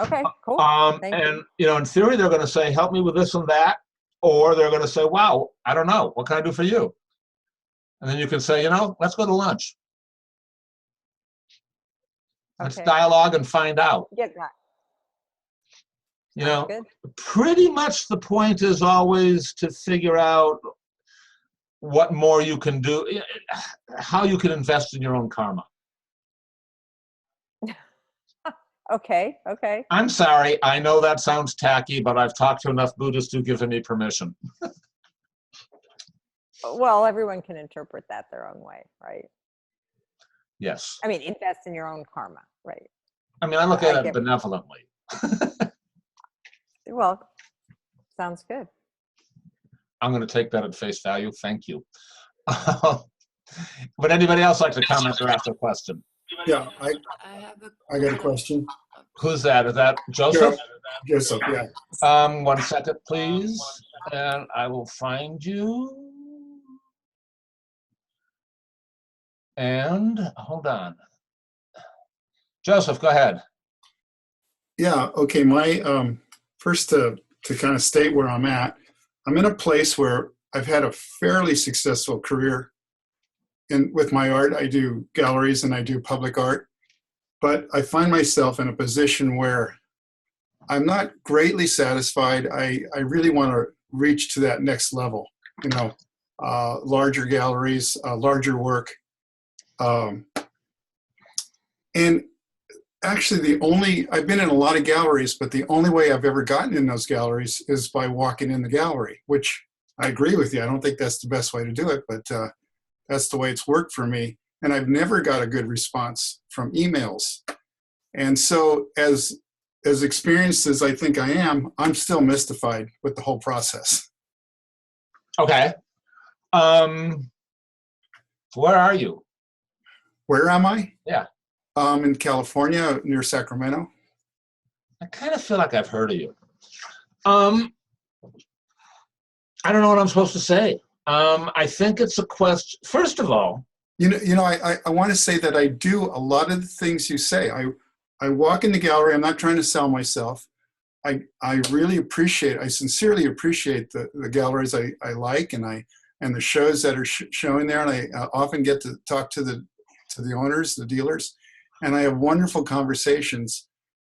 Okay, cool. Thank And, you. you know, in theory, they're going to say, help me with this and that. Or they're going to say, wow, I don't know. What can I do for you? And then you can say, you know, let's go to lunch. Let's Okay. dialogue and find out. Get that. You know, Good. pretty much the point is always to figure out what more you can do, how you can invest in your own karma. Okay, okay. I'm sorry, I know that sounds tacky, but I've talked to enough Buddhists who've given me permission. Well, everyone can interpret that their own way, right? Yes. I mean, invest in your own karma, right? I mean, I look at it benevolently. Well, sounds good. I'm going to take that at face value. Thank you. Would anybody else like to comment or ask a question? Yeah, I got a question. Who's that? Is that Joseph? Joseph, yeah. 1 second, please. And I will find you. And hold on. Joseph, go ahead. Yeah, okay. My first to kind of state where I'm at, I'm in a place where I've had a fairly successful career. And with my art, I do galleries and I do public art. But I find myself in a position where I'm not greatly satisfied. I really want to reach to that next level, you know, larger galleries, larger work. And actually I've been in a lot of galleries, but the only way I've ever gotten in those galleries is by walking in the gallery, which I agree with you. I don't think that's the best way to do it, but that's the way it's worked for me. And I've never got a good response from emails. And so as experienced as I think I am, I'm still mystified with the whole process. Okay. Where are you? Where am I? Yeah. In California, near Sacramento. I kind of feel like I've heard of you. I don't know what I'm supposed to say. I think it's a question. First of all, I want to say that I do a lot of the things you say. I walk in the gallery. I'm not trying to sell myself. I sincerely appreciate the galleries I like and the shows that are showing there. And I often get to talk to the owners, the dealers, and I have wonderful conversations.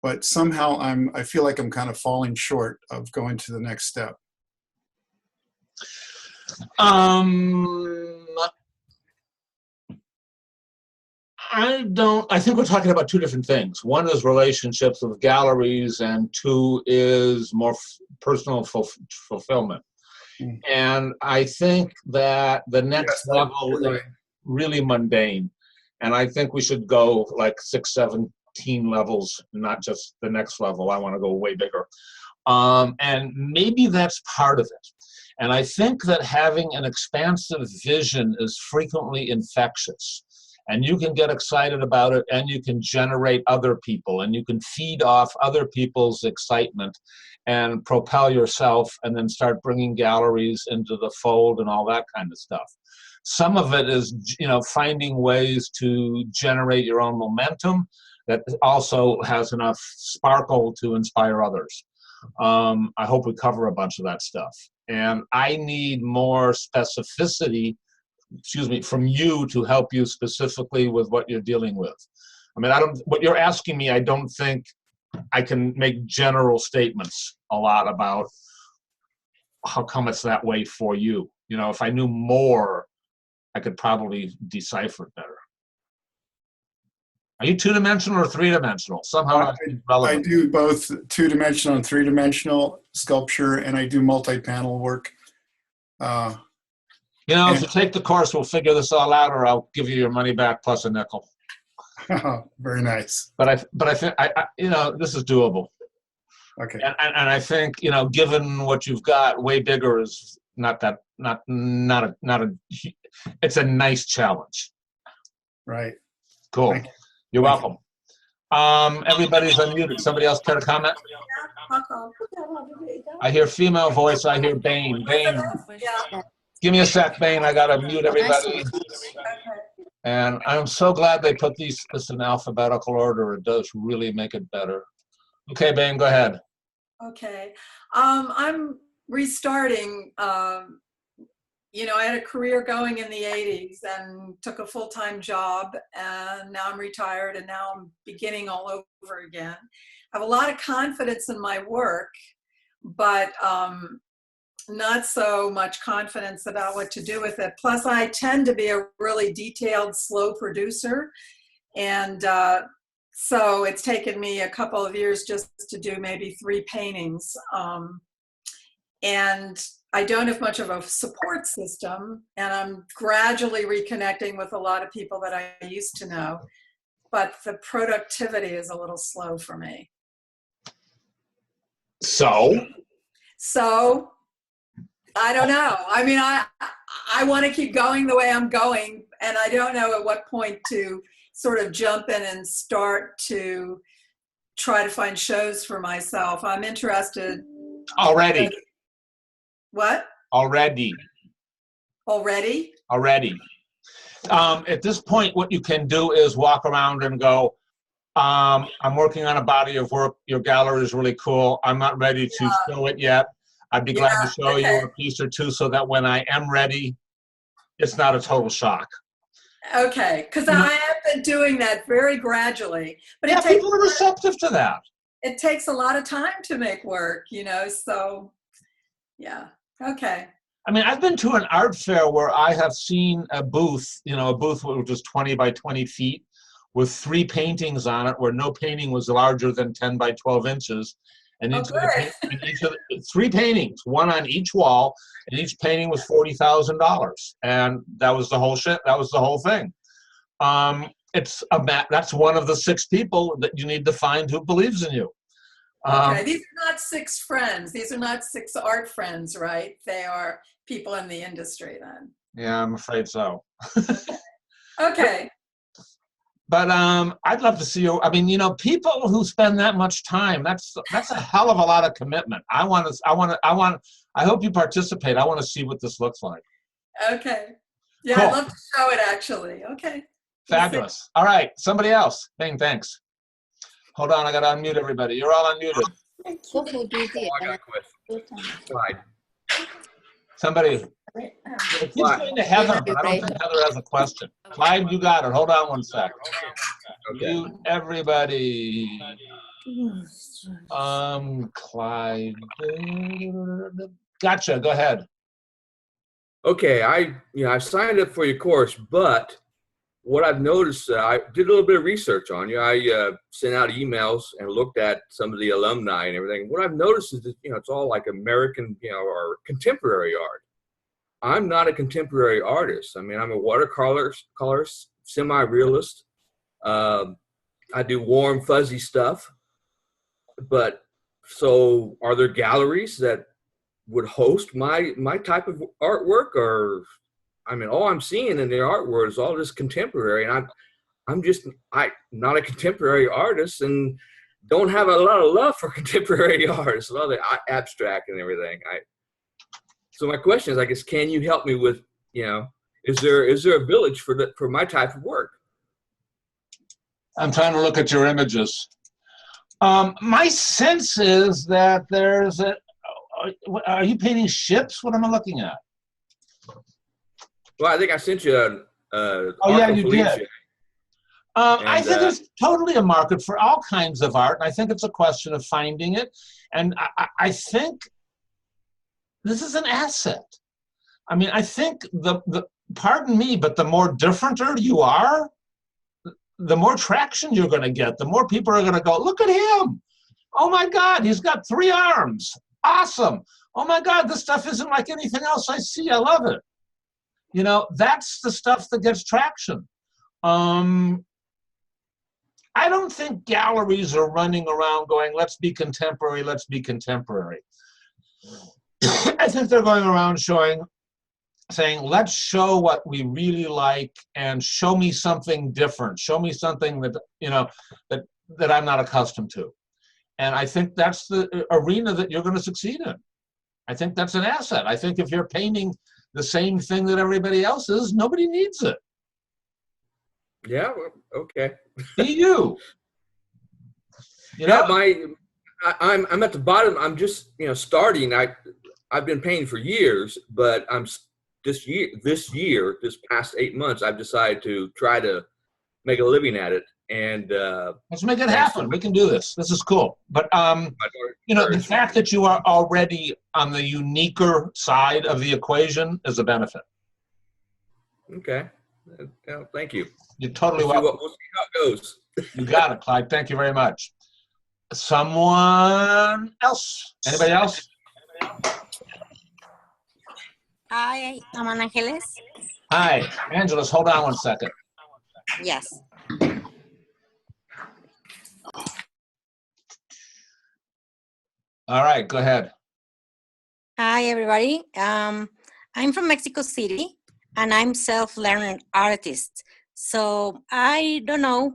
But somehow I feel like I'm kind of falling short of going to the next step. I think we're talking about two different things. One is relationships with galleries, and two is more personal fulfillment. Mm. And I think that the next level is really mundane. And I think we should go like 6, 17 levels, not just the next level. I want to go way bigger. And maybe that's part of it. And I think that having an expansive vision is frequently infectious. And you can get excited about it, and you can generate other people, and you can feed off other people's excitement and propel yourself, and then start bringing galleries into the fold and all that kind of stuff. Some of it is, finding ways to generate your own momentum that also has enough sparkle to inspire others. I hope we cover a bunch of that stuff. And I need more specificity, from you to help you specifically with what you're dealing with. I mean, what you're asking me, I don't think I can make general statements a lot about how come it's that way for you. If I knew more, I could probably decipher it better. Are you 2-dimensional or 3-dimensional? Somehow I do both 2-dimensional and 3-dimensional sculpture, and I do multi-panel work. If you take the course, we'll figure this all out, or I'll give you your money back plus a nickel. Very nice. But I think this is doable. Okay. And I think given what you've got, way bigger is not a. It's a nice challenge. Right. Cool. You're welcome. Everybody's unmuted. Somebody else care to comment? I hear female voice. I hear Bane. Bane. Give me a sec, Bane. I gotta mute everybody. And I'm so glad they put this in alphabetical order. It does really make it better. Okay, Bane, go ahead. Okay. I'm restarting. I had a career going in the 80s and took a full-time job, and now I'm retired, and now I'm beginning all over again. I have a lot of confidence in my work, but not so much confidence about what to do with it. Plus, I tend to be a really detailed, slow producer. And so it's taken me a couple of years just to do maybe 3 paintings. And I don't have much of a support system. And I'm gradually reconnecting with a lot of people that I used to know. But the productivity is a little slow for me. So I don't know. I mean, I want to keep going the way I'm going, and I don't know at what point to sort of jump in and start to try to find shows for myself. I'm interested. Already. What? Already. Already? Already. At this point, what you can do is walk around and go, I'm working on a body of work. Your gallery is really cool. I'm not ready to show it yet. I'd be glad to show you a piece or two so that when I am ready, it's not a total shock. Okay, because I have been doing that very gradually. But yeah, people are receptive to that. It takes a lot of time to make work, so yeah, okay. I mean, I've been to an art fair where I have seen a booth, a booth which was 20 by 20 feet with 3 paintings on it where no painting was larger than 10 by 12 inches. And each of the 3 paintings, one on each wall, and each painting was $40,000, and that was the whole shit. That was the whole thing. That's one of the 6 people that you need to find who believes in you. Okay, these are not 6 friends. These are not 6 art friends, right? They are people in the industry, then. Yeah, I'm afraid so. Okay. But I'd love to see you. I mean, people who spend that much time, that's a hell of a lot of commitment. I hope you participate. I want to see what this looks like. Okay. Yeah, cool. I'd love to show it, actually. Okay. Fabulous. All right, somebody else. Bing, thanks. Hold on, I got to unmute everybody. You're all unmuted. I got a question. Slide. Somebody. It keeps going to Heather, but I don't think Heather has a question. Clyde, you got it. Hold on one sec. Okay. Mute everybody. Clyde. Gotcha. Go ahead. Okay, I signed up for your course, but what I've noticed, I did a little bit of research on you. I sent out emails and looked at some of the alumni and everything. What I've noticed is that, it's all like American, or contemporary art. I'm not a contemporary artist. I mean, I'm a watercolorist, semi-realist. I do warm, fuzzy stuff. But so are there galleries that would host my type of artwork? Or, I mean, all I'm seeing in the art world is all this contemporary, and I'm not a contemporary artist and don't have a lot of love for contemporary artists, a lot of the abstract and everything. So my question is, I guess, can you help me with, is there a village for my type of work? I'm trying to look at your images. My sense is that there's are you painting ships? What am I looking at? Well, I think I sent you oh yeah, you did. I think there's totally a market for all kinds of art, and I think it's a question of finding it. And I think this is an asset. I mean, I think pardon me, but the more differenter you are, the more traction you're going to get. The more people are going to go, look at him. Oh my God, he's got 3 arms. Awesome. Oh my God, this stuff isn't like anything else I see. I love it. That's the stuff that gets traction. I don't think galleries are running around going, let's be contemporary, let's be contemporary. I think they're going around saying, let's show what we really like and show me something different. Show me something that, that I'm not accustomed to. And I think that's the arena that you're going to succeed in. I think that's an asset. I think if you're painting the same thing that everybody else is, nobody needs it. Yeah, okay. Be you. Yeah, I'm at the bottom. I'm just, starting. I've been painting for years, but this past 8 months, I've decided to try to make a living at it. And let's make it happen. We can do this. This is cool. But the fact that you are already on the uniquer side of the equation is a benefit. Okay. Thank you. You're totally welcome. We'll see how it goes. You got it, Clyde. Thank you very much. Someone else? Anybody else? Hi, I'm Ana Angeles. Hi, Angeles. Hold on 1 second. Yes. All right, go ahead. Hi, everybody. I'm from Mexico City, and I'm self-learning artist. So I don't know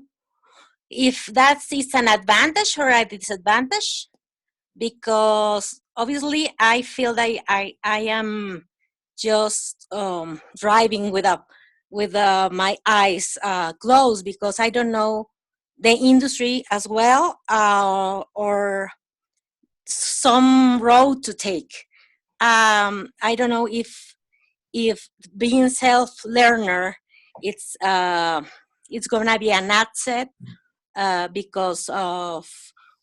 if that is an advantage or a disadvantage, because obviously I feel that I am just driving with my eyes closed, because I don't know the industry as well, or some road to take. I don't know if being self-learner, it's gonna be an asset because of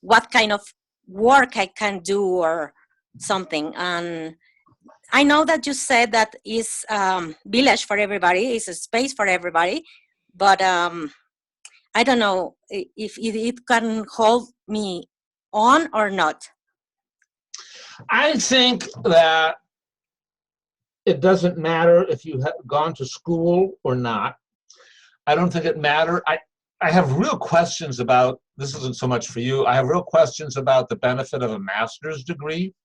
what kind of work I can do or something. And I know that you said that is village for everybody, is a space for everybody, but I don't know if it can hold me on or not. I think that it doesn't matter if you have gone to school or not. I don't think it matters. I have real questions about, this isn't so much for you, I have real questions about the benefit of a master's degree.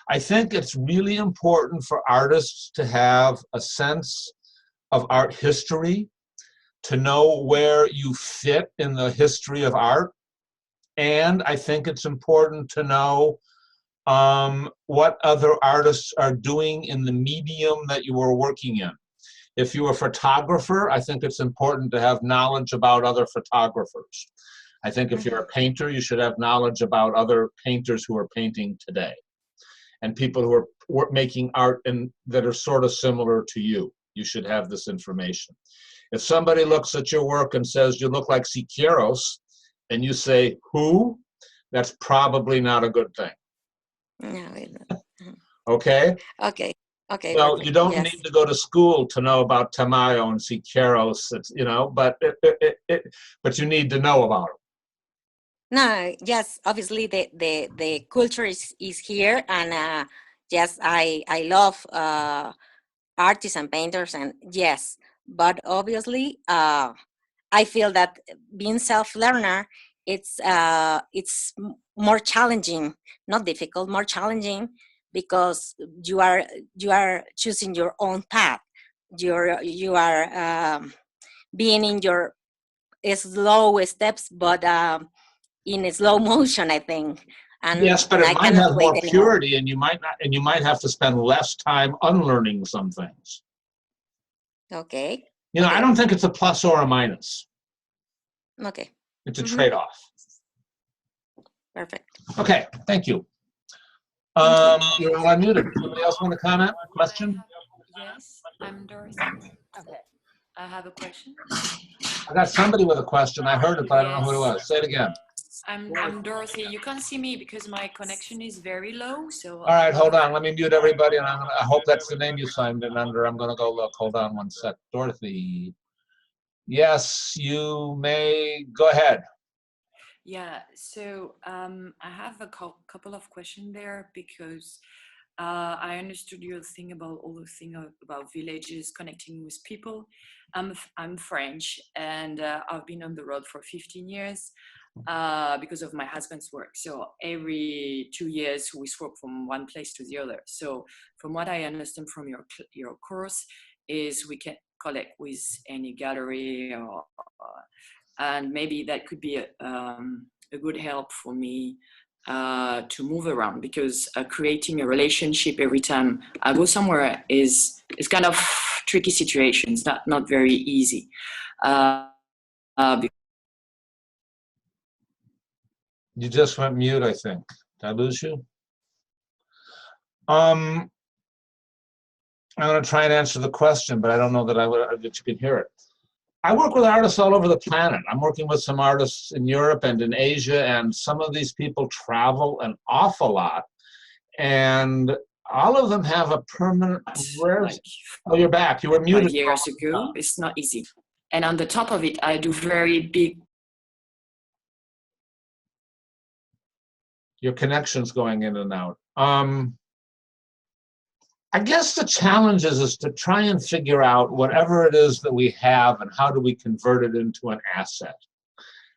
I think it's really important for artists to have a sense of art history, to know where you fit in the history of art. And I think it's important to know what other artists are doing in the medium that you are working in. If you're a photographer, I think it's important to have knowledge about other photographers. I think if you're a painter, you should have knowledge about other painters who are painting today, and people who are making art that are sort of similar to you. You should have this information. If somebody looks at your work and says, you look like Siqueiros, and you say, who? That's probably not a good thing. No, Okay? Okay. Okay. So perfect. you don't Yes. need to go to school to know about Tamayo and Siqueiros, you know, but you need to know about them. No, yes, obviously the culture is here, and yes, I love artists and painters, and yes, but obviously I feel that being self-learner, it's more challenging, not difficult, more challenging, because you are choosing your own path. You are being in your slow steps, but in a slow motion, I think, Yes, but and it I might cannot have wait more anymore. purity, and you might not, and you might have to spend less time unlearning some things. Okay. You know, I Okay. don't think it's a plus or a minus. Okay. It's a Mhm. trade-off. Perfect. Okay, thank you. Thank you. You're all unmuted. Somebody else want to comment? Question? Yes, I'm Dorothy. Okay, I have a question. I got somebody with a question. I heard it, but I don't know who it was. Say it again. I'm Dorothy. You can't see me because my connection is very low. So. All right, hold on. Let me mute everybody, and I hope that's the name you signed in under. I'm going to go look. Hold on one sec. Dorothy. Yes, you may go ahead. Yeah. So I have a couple of questions there because I understood your thing about all the thing about villages connecting with people. I'm French, and I've been on the road for 15 years. Because of my husband's work. So every 2 years we swap from one place to the other. So from what I understand from your course is we can collect with any gallery and maybe that could be a good help for me to move around, because creating a relationship every time I go somewhere is kind of tricky situation. It's not very easy. You just went mute, I think. Did I lose you? I'm going to try and answer the question, but I don't know that that you can hear it. I work with artists all over the planet. I'm working with some artists in Europe and in Asia, and some of these people travel an awful lot, and all of them have a permanent. Oh, you're back. You were muted 5 years ago. It's not easy, and on the top of it, I do very big. Your connection's going in and out. I guess the challenge is to try and figure out whatever it is that we have and how do we convert it into an asset.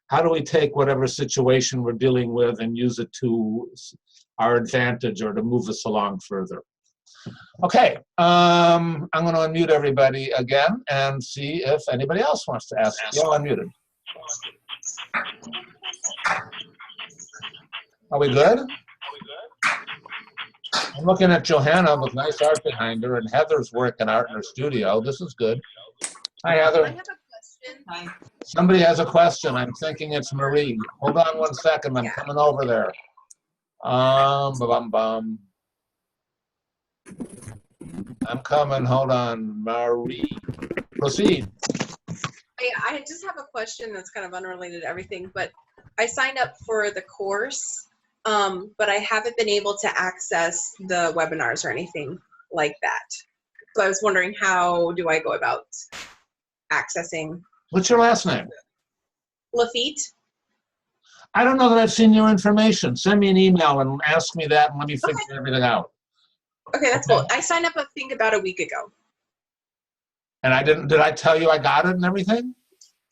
How do we take whatever situation we're dealing with and use it to our advantage or to move us along further? Okay, I'm going to unmute everybody again and see if anybody else wants to ask. You're all unmuted. Are we good? I'm looking at Johanna with nice art behind her, and Heather's working art in her studio. This is good. Hi, Heather. I have a question. Hi. Somebody has a question. I'm thinking it's Marie. Hold on one second. I'm coming over there. I'm coming. Hold on, Marie. Proceed. I just have a question that's kind of unrelated to everything, but I signed up for the course, but I haven't been able to access the webinars or anything like that. So I was wondering, how do I go about accessing? What's your last name? Lafitte. I don't know that I've seen your information. Send me an email and ask me that, and let me figure everything out. Okay, that's cool. I signed up, I think, about a week ago. And did I tell you I got it and everything?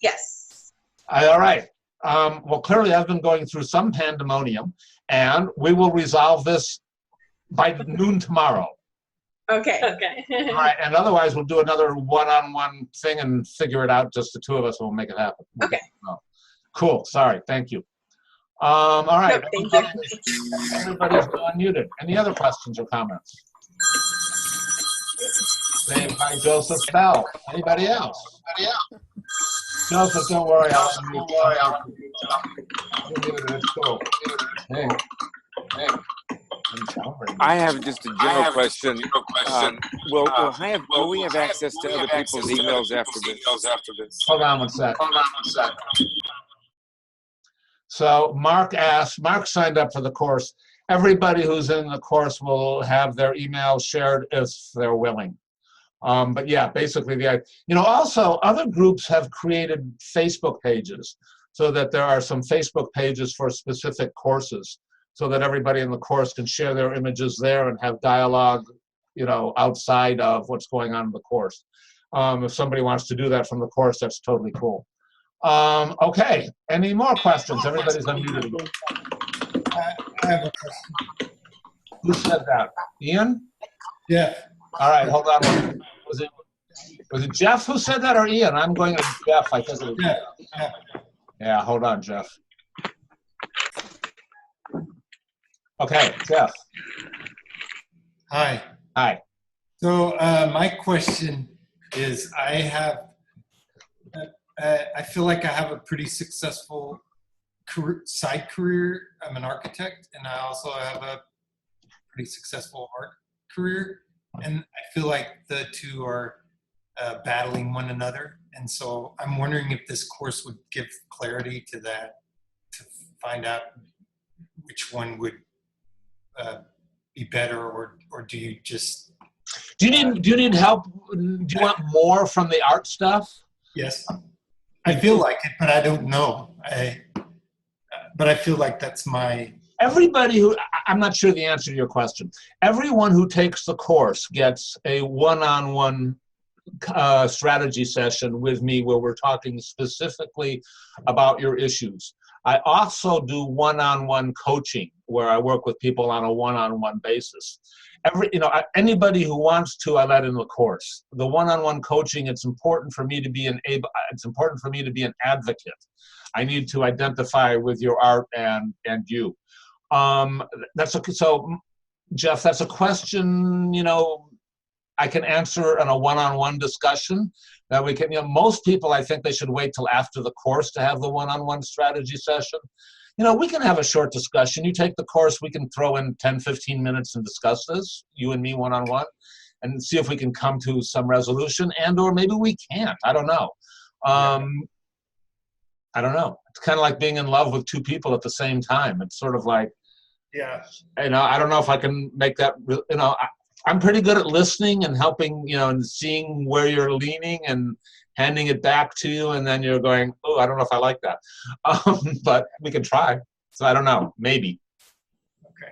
Yes. All right. Well, clearly I've been going through some pandemonium, and we will resolve this by noon tomorrow. Okay. Okay. All right, and otherwise we'll do another one-on-one thing and figure it out, just the two of us, and we'll make it happen. Okay. Cool, sorry, thank you. All right. No, thank you. Everybody's unmuted. Any other questions or comments? Saved by Joseph Bell. Anybody else? Joseph, don't worry, I'll unmute you. It's cool. Hey. I have just a general question. Will we have access to other people's emails after this? Hold on one sec. So Mark signed up for the course, everybody who's in the course will have their email shared if they're willing. But yeah, basically also other groups have created Facebook pages so that there are some Facebook pages for specific courses so that everybody in the course can share their images there and have dialogue, outside of what's going on in the course. If somebody wants to do that from the course, that's totally cool. Okay, any more questions? Everybody's unmuted again. I have a question. Who said that? Ian? Yeah. All right, hold on. Was it Jeff who said that or Ian? I'm going to Jeff. I think it was Jeff. Yeah, hold on, Jeff. Okay, Jeff. Hi. Hi. So my question is, I feel like I have a pretty successful side career. I'm an architect, and I also have a pretty successful art career. And I feel like the two are battling one another. And so I'm wondering if this course would give clarity to that, to find out which one would be better, or do you just... Do you need help? Do you want more from the art stuff? Yes. I feel like it, but I don't know. But I feel like that's my... Everybody who, I'm not sure the answer to your question. Everyone who takes the course gets a one-on-one strategy session with me where we're talking specifically about your issues. I also do one-on-one coaching where I work with people on a one-on-one basis. Anybody who wants to, I let in the course. The one-on-one coaching, it's important for me to be an advocate. I need to identify with your art and you. So, Jeff, that's a question, I can answer in a one-on-one discussion that we can, most people, I think they should wait till after the course to have the one-on-one strategy session. We can have a short discussion. You take the course, we can throw in 10, 15 minutes and discuss this, you and me one-on-one, and see if we can come to some resolution, or maybe we can't. I don't know. I don't know. It's kind of like being in love with two people at the same time. It's sort of like, yeah. I don't know if I can make that, I'm pretty good at listening and helping, and seeing where you're leaning and handing it back to you, and then you're going, oh, I don't know if I like that. But we can try. So I don't know, maybe. Okay.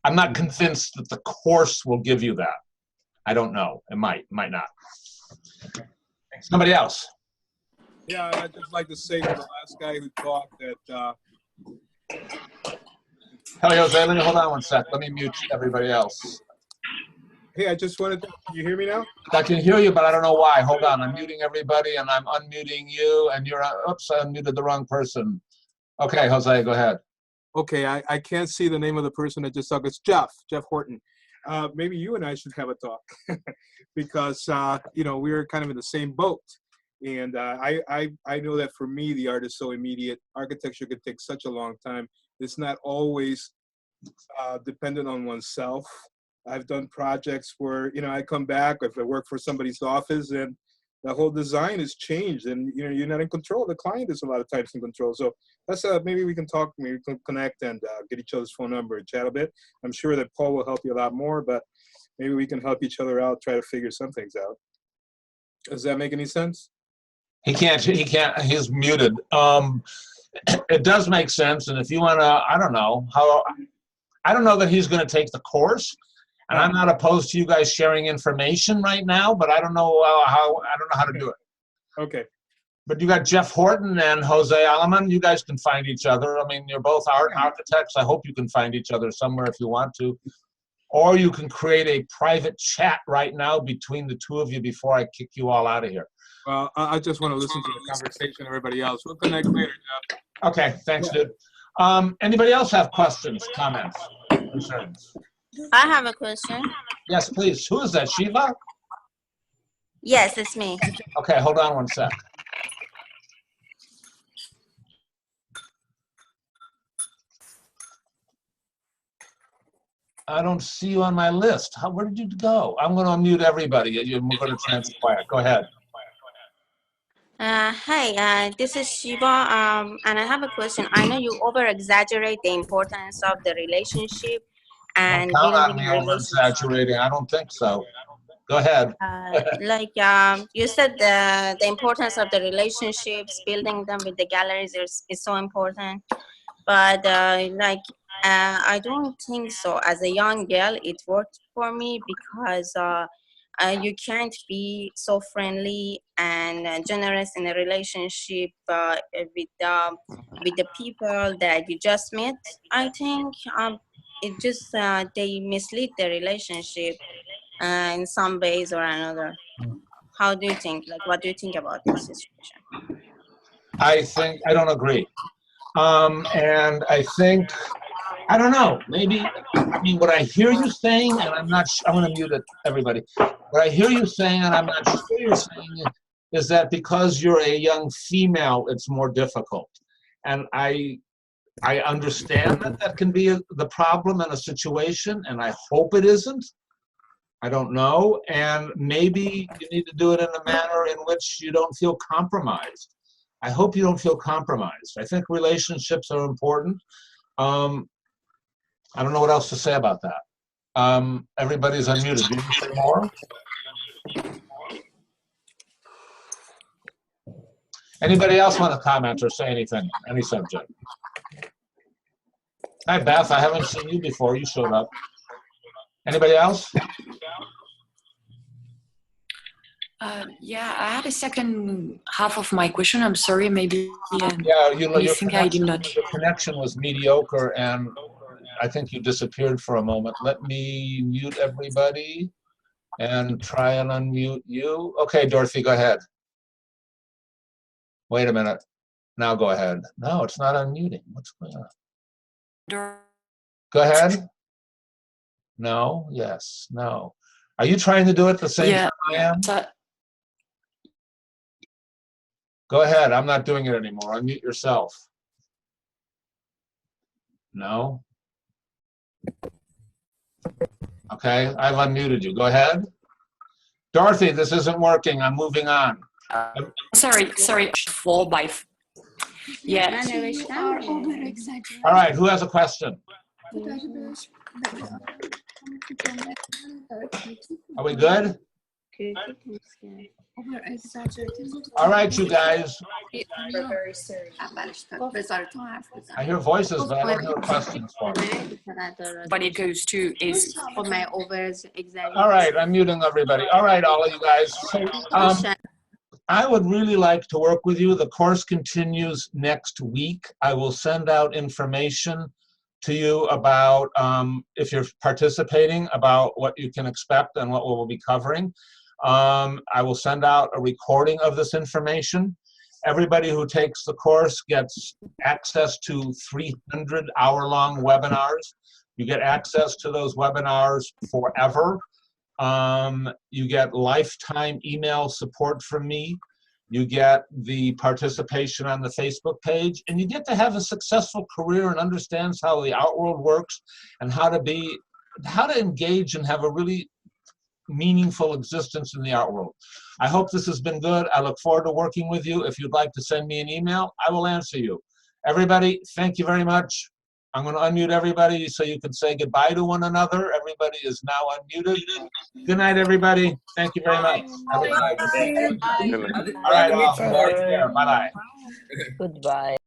I'm not convinced that the course will give you that. I don't know. It might not. Okay. Somebody else. Yeah, I'd just like to say to the last guy who talked that... Hey, Jose, let me hold on one sec. Let me mute everybody else. Hey, I just wanted to... Can you hear me now? I can hear you, but I don't know why. Hold on. I'm muting everybody, and I'm unmuting you, and you're... Oops, I unmuted the wrong person. Okay, Jose, go ahead. Okay, I can't see the name of the person that just talked. It's Jeff Horton. Maybe you and I should have a talk because, we're kind of in the same boat. And I know that for me, the art is so immediate. Architecture could take such a long time. It's not always dependent on oneself. I've done projects where, I come back, if I work for somebody's office and the whole design is changed and, you're not in control. The client is a lot of times in control. So that's maybe we can talk, maybe we can connect and get each other's phone number and chat a bit. I'm sure that Paul will help you a lot more, but maybe we can help each other out, try to figure some things out. Does that make any sense? He can't, he's muted. It does make sense. And if you want to, I don't know that he's going to take the course. And I'm not opposed to you guys sharing information right now, but I don't know how to do it. Okay. But you got Jeff Horton and Jose Aleman. You guys can find each other. I mean, you're both architects. I hope you can find each other somewhere if you want to. Or you can create a private chat right now between the two of you before I kick you all out of here. Well, I just want to listen to the conversation, everybody else. We'll connect later, Jeff. Okay, thanks, dude. Anybody else have questions, comments, concerns? I have a question. Yes, please. Who is that, Shiva? Yes, it's me. Okay, hold on one sec. I don't see you on my list. Where did you go? I'm going to unmute everybody. We're going to try and be quiet. Go ahead. Hi, this is Shiva, and I have a question. I know you over-exaggerate the importance of the relationship Don't and count on building me over relationships. exaggerating. I don't think so. Go ahead. You said the importance of the relationships, building them with the galleries is so important. But I don't think so. As a young girl, it worked for me because you can't be so friendly and generous in a relationship with the people that you just met. I think it just they mislead the relationship in some ways or another. How do you think? Like, what do you think about this situation? I don't agree. And I think, I don't know, maybe, I mean, what I hear you saying, and I'm not, I'm going to mute it, everybody. What I hear you saying, and I'm not sure you're saying, is that because you're a young female, it's more difficult. And I understand that that can be the problem in a situation, and I hope it isn't. I don't know. And maybe you need to do it in a manner in which you don't feel compromised. I hope you don't feel compromised. I think relationships are important. I don't know what else to say about that. Everybody's unmuted. Do you say more? Anybody else want to comment or say anything? Any subject? Hi, Beth. I haven't seen you before. You showed up. Anybody else? Yeah, I had a second half of my question. I'm sorry, maybe yeah, your think I did not. Your connection was mediocre, and I think you disappeared for a moment. Let me mute everybody and try and unmute you. Okay, Dorothy, go ahead. Wait a minute. Now go ahead. No, it's not unmuting. What's going on? Go ahead. No, yes, no. Are you trying to do it the same time I am? Go ahead. I'm not doing it anymore. Unmute yourself. No. Okay, I've unmuted you. Go ahead. Dorothy, this isn't working. I'm moving on. Sorry. Fall by. Yeah. All right, who has a question? Are we good? All right, you guys. I hear voices, but I don't hear questions for me. But it goes to is. All right, I'm muting everybody. All right, all of you guys. So, I would really like to work with you. The course continues next week. I will send out information to you about, if you're participating, about what you can expect and what we'll be covering. I will send out a recording of this information. Everybody who takes the course gets access to 300 hour-long webinars. You get access to those webinars forever. You get lifetime email support from me. You get the participation on the Facebook page, and you get to have a successful career and understands how the art world works and how to engage and have a really meaningful existence in the art world. I hope this has been good. I look forward to working with you. If you'd like to send me an email, I will answer you. Everybody, thank you very much. I'm going to unmute everybody so you can say goodbye to one another. Everybody is now unmuted. Good night, everybody. Thank you very much. Have a good night. All right, all. Take care. Bye-bye. Goodbye.